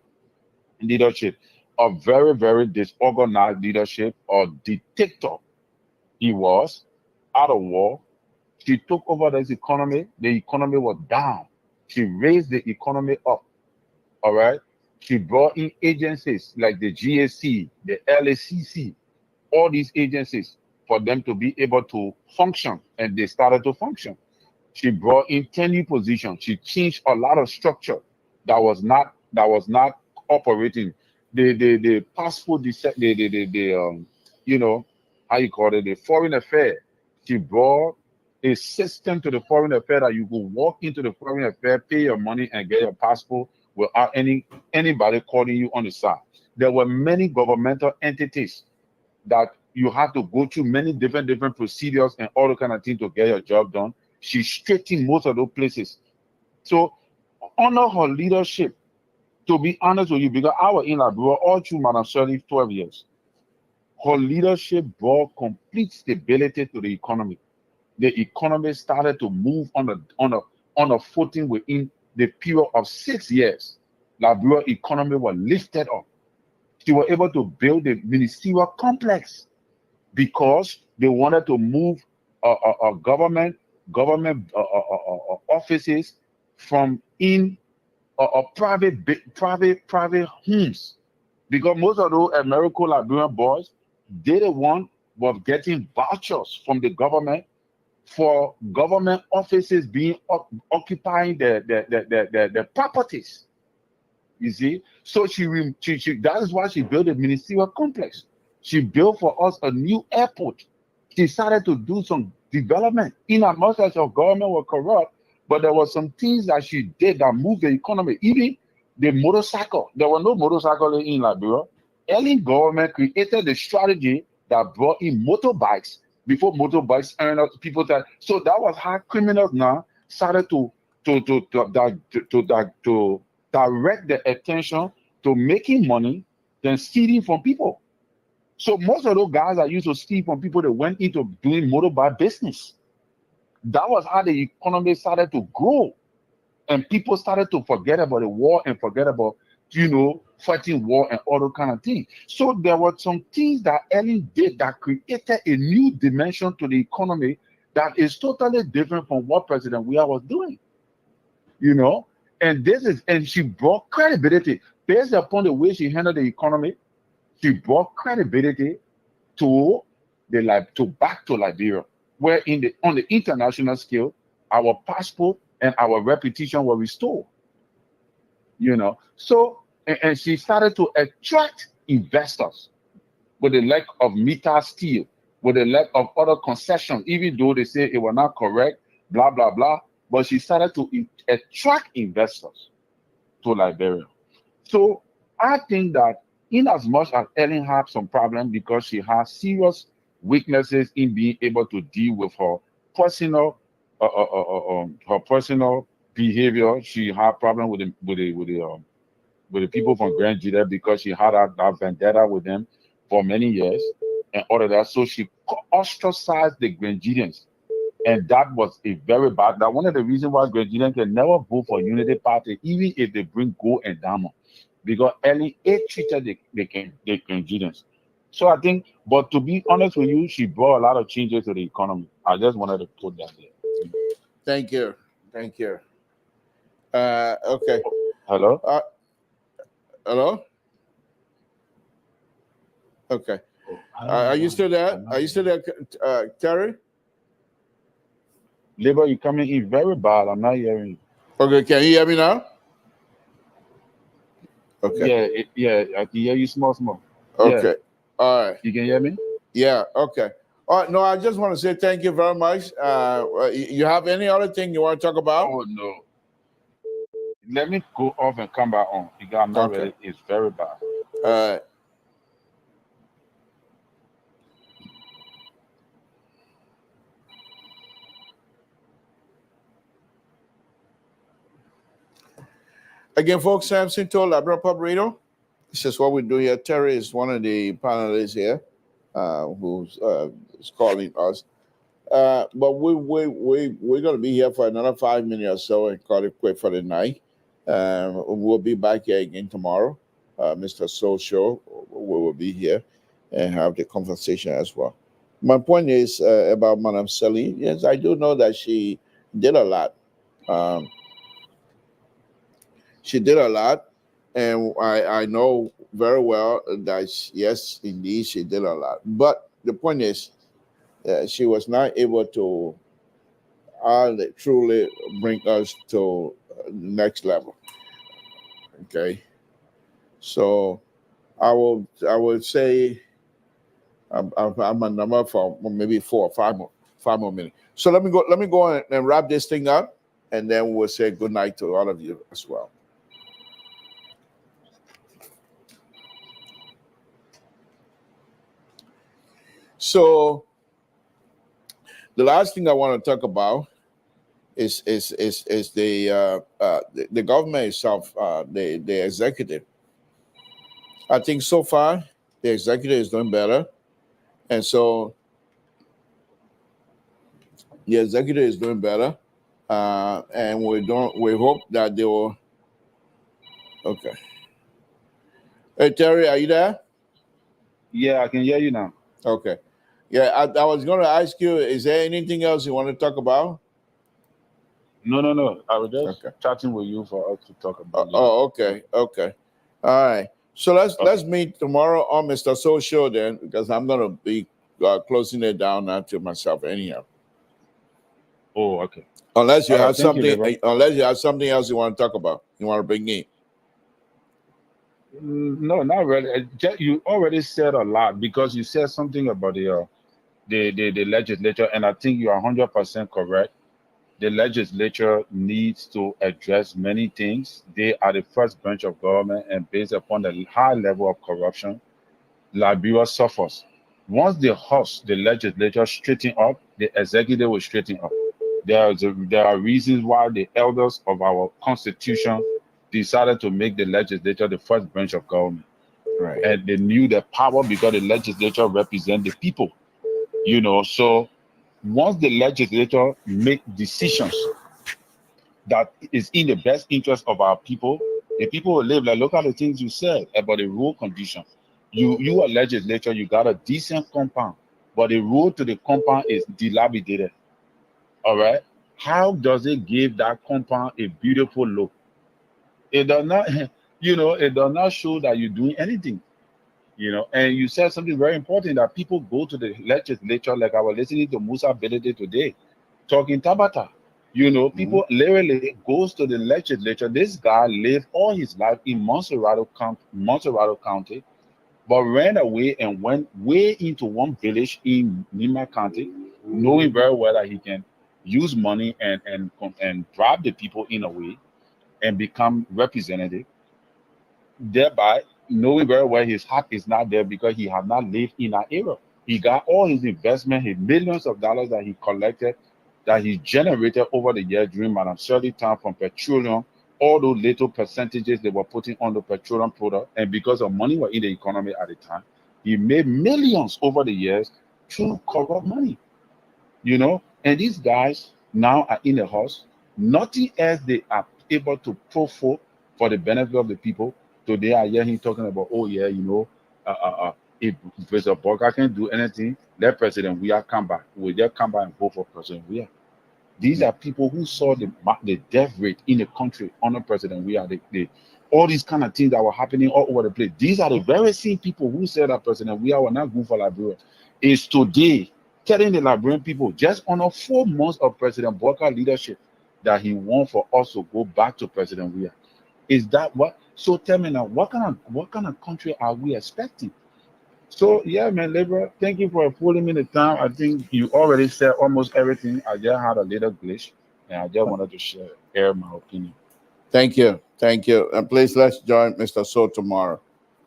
[SPEAKER 6] leadership? A very, very disorganized leadership, or dictator he was, out of war. She took over this economy. The economy was down. She raised the economy up. All right. She brought in agencies like the GAC, the LACC, all these agencies for them to be able to function, and they started to function. She brought in 10 new positions. She changed a lot of structure that was not operating. The passport, how you call it, the foreign affair. She brought a system to the foreign affair that you could walk into the foreign affair, pay your money, and get your passport without anybody calling you on the side. There were many governmental entities that you have to go through many different procedures and all the kind of things to get your job done. She straightened most of those places. So under her leadership, to be honest with you, because I was in Liberia all through Madame Shirley 12 years, her leadership brought complete stability to the economy. The economy started to move on a footing within the period of 6 years. Liberia economy was lifted up. She was able to build a ministerial complex because they wanted to move government offices from in private homes, because most of those American Liberian boys, they the one was getting vouchers from the government for government offices being occupying the properties. You see, so she that is why she built a ministerial complex. She built for us a new airport. She started to do some development. In as much as her government was corrupt, but there were some things that she did that moved the economy. Even the motorcycle, there were no motorcycle in Liberia. Ellen government created the strategy that brought in motorbikes before motorbikes earned up people that. So that was how criminals now started to direct the attention to making money than stealing from people. So most of those guys that used to steal from people, they went into doing motorbike business. That was how the economy started to grow. And people started to forget about the war and forget about, fighting war and all those kind of things. So there were some things that Ellen did that created a new dimension to the economy that is totally different from what President Weah was doing. And she brought credibility based upon the way she handled the economy. She brought credibility to back to Liberia, where on the international scale, our passport and our reputation were restored. So and she started to attract investors with the lack of meter steel, with the lack of other concessions, even though they say it was not correct, blah blah blah. But she started to attract investors to Liberia. So I think that in as much as Ellen had some problem because she has serious weaknesses in being able to deal with her personal behavior, she had problem with the people from Grand Judah because she had that vendetta with them for many years and all of that. So she ostracized the Grand Judeans. And that was a very bad. That one of the reasons why Grand Judeans can never vote for Unity Party, even if they bring gold and diamond, because Ellen treated the Grand Judeans. So I think, but to be honest with you, she brought a lot of changes to the economy. I just wanted to put that there.
[SPEAKER 2] Thank you. Okay.
[SPEAKER 6] Hello?
[SPEAKER 2] Hello? Okay. Are you still there? Terry?
[SPEAKER 6] Labor, you're coming in very bad. I'm not hearing you.
[SPEAKER 2] Okay, can you hear me now? Okay.
[SPEAKER 6] Yeah, I can hear you small.
[SPEAKER 2] Okay.
[SPEAKER 6] Yeah.
[SPEAKER 2] All right.
[SPEAKER 6] You can hear me?
[SPEAKER 2] Yeah, okay. All right, no, I just want to say thank you very much. You have any other thing you want to talk about?
[SPEAKER 6] Oh, no. Let me go off and come back on because I'm not ready. It's very bad.
[SPEAKER 2] All right. Again, folks, Samson told Liberian Pub Radio. This is what we do here. Terry is one of the panelists here who's calling us. But we're going to be here for another 5 minutes or so and call it quit for the night. We'll be back here again tomorrow. Mr. Social will be here and have the conversation as well. My point is about Madame Celine. Yes, I do know that she did a lot. She did a lot, and I know very well that, yes, indeed, she did a lot. But the point is, she was not able to truly bring us to the next level. Okay, so I will say I'm a number for maybe 4 or 5 more minutes. So let me go and wrap this thing up, and then we'll say good night to all of you as well. So the last thing I want to talk about is the government itself, the executive. I think so far the executive is doing better, and so the executive is doing better, and we hope that they will Okay. Hey, Terry, are you there?
[SPEAKER 6] Yeah, I can hear you now.
[SPEAKER 2] Okay. Yeah, I was going to ask you, is there anything else you want to talk about?
[SPEAKER 6] No. I was just chatting with you for us to talk about.
[SPEAKER 2] Okay. All right. So let's meet tomorrow on Mr. Social then, because I'm going to be closing it down now to myself anyhow.
[SPEAKER 6] Oh, okay.
[SPEAKER 2] Unless you have
[SPEAKER 6] something
[SPEAKER 2] else you want to talk about, you want to bring in.
[SPEAKER 6] No, not really. You already said a lot because you said something about the legislature, and I think you are 100% correct. The legislature needs to address many things. They are the first branch of government, and based upon the high level of corruption, Liberia suffers. Once the legislature straighten up, the executive will straighten up. There are reasons why the elders of our constitution decided to make the legislature the first branch of government.
[SPEAKER 2] Right.
[SPEAKER 6] And they knew the power because the legislature represent the people. So once the legislature make decisions that is in the best interest of our people, the people will live. Like, look at the things you said about the road condition. You are legislature, you got a decent compound, but the road to the compound is dilapidated. All right. How does it give that compound a beautiful look? It does not, it does not show that you're doing anything. And you said something very important, that people go to the legislature, like I was listening to Musa Belede today, talking Tabata. People literally goes to the legislature. This guy lived all his life in Montserrat County, but ran away and went way into one village in Nima County, knowing very well that he can use money and bribe the people in a way and become representative, thereby knowing very well his heart is not there because he has not lived in that era. He got all his investment, his millions of dollars that he collected, that he generated over the years during Madam Shirley time from petroleum, all those little percentages they were putting on the petroleum product, and because of money were in the economy at the time, he made millions over the years through corrupt money. And these guys now are in the house, nothing else they are able to profit for the benefit of the people. Today I hear him talking about, if Mr. Burger can do anything, let President Weah come back. Will just come back and vote for President Weah. These are people who saw the death rate in the country under President Weah. All these kind of things that were happening all over the place. These are the very same people who said that President Weah were not good for Liberia. Is today telling the Liberian people, just under 4 months of President Burger leadership, that he wants for us to go back to President Weah. Is that what? So tell me now, what kind of country are we expecting? So yeah, man, Libra, thank you for pulling me the time. I think you already said almost everything. I just had a little glitch, and I just wanted to share my opinion.
[SPEAKER 2] Thank you. And please let's join Mr. So tomorrow.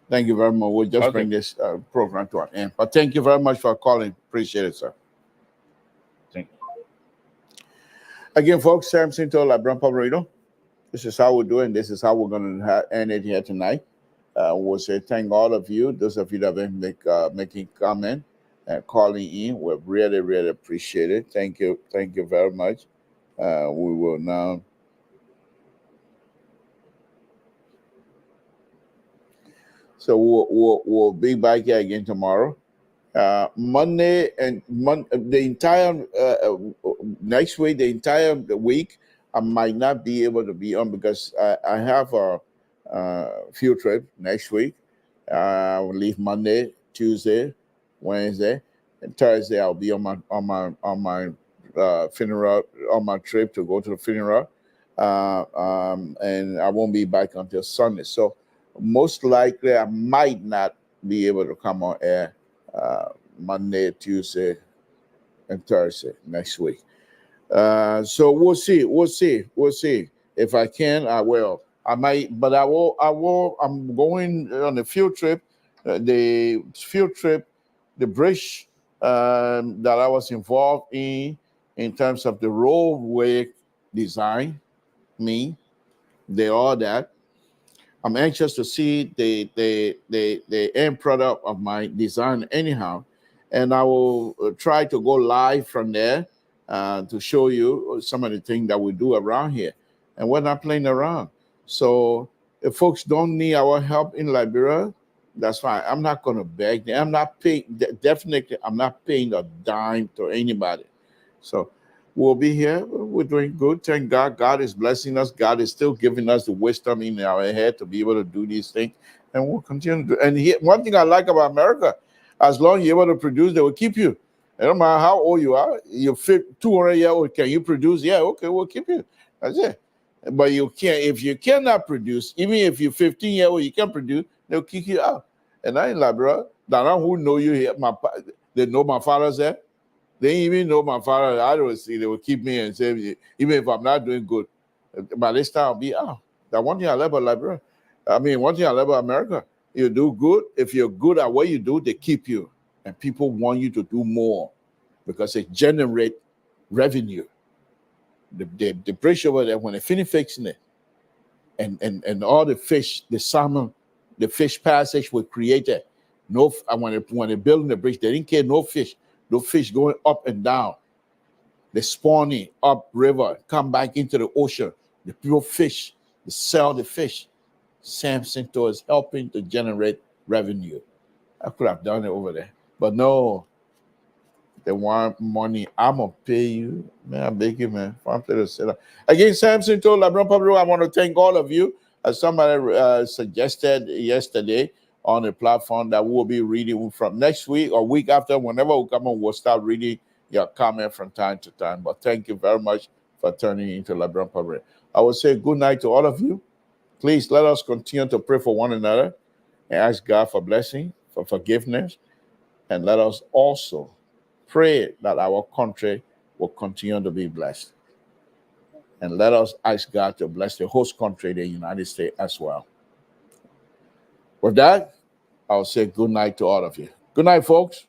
[SPEAKER 2] Thank you very much. We'll just bring this program to an end. But thank you very much for calling. Appreciate it, sir.
[SPEAKER 6] Thank you.
[SPEAKER 2] Again, folks, Samson to Liberian Public Radio. This is how we're doing. This is how we're going to end it here tonight. We'll say thank all of you. Those of you that have been making comment and calling in, we really, really appreciate it. Thank you very much. We will now. So we'll be back here again tomorrow. Monday and the entire next week, the entire week, I might not be able to be on because I have a field trip next week. I'll leave Monday, Tuesday, Wednesday, and Thursday. I'll be on my funeral, on my trip to go to the funeral, and I won't be back until Sunday. So most likely, I might not be able to come on air Monday, Tuesday, and Thursday next week. So we'll see. If I can, I will. I might, but I will. I'm going on a field trip. The bridge that I was involved in terms of the roadway design, all that. I'm anxious to see the end product of my design anyhow, and I will try to go live from there to show you some of the things that we do around here. And we're not playing around. So If folks don't need our help in Liberia, that's fine. I'm not going to beg them. I'm not paying, definitely, I'm not paying a dime to anybody. So we'll be here. We're doing good. Thank God. God is blessing us. God is still giving us the wisdom in our head to be able to do these things. And we'll continue to do. And one thing I like about America, as long as you're able to produce, they will keep you. It don't matter how old you are. You're 200 years old. Can you produce? Yeah, okay, we'll keep you. That's it. But you can't. If you cannot produce, even if you're 15 years old, you can't produce, they'll kick you out. And I in Liberia, the one who know you here, they know my father's there. They even know my father. I don't see. They will keep me and say, even if I'm not doing good, by this time I'll be out. That one thing I love about Liberia. I mean, one thing I love about America, you do good. If you're good at what you do, they keep you. And people want you to do more because they generate revenue. The bridge over there, when they finish fixing it, and all the fish, the salmon, the fish passage was created. No, when they're building the bridge, they didn't care no fish going up and down. They spawning up river, come back into the ocean. The people fish, they sell the fish. Samson is helping to generate revenue. I could have done it over there, but no. They want money. I'm gonna pay you, man. I beg you, man. Again, Samson told Liberia Public. I want to thank all of you. As somebody suggested yesterday on the platform, that we'll be reading from next week or week after, whenever we come on, we'll start reading your comment from time to time. But thank you very much for turning into Liberia Public. I will say good night to all of you. Please let us continue to pray for one another and ask God for blessing, for forgiveness, and let us also pray that our country will continue to be blessed. And let us ask God to bless the host country, the United States, as well. With that, I'll say good night to all of you. Good night, folks.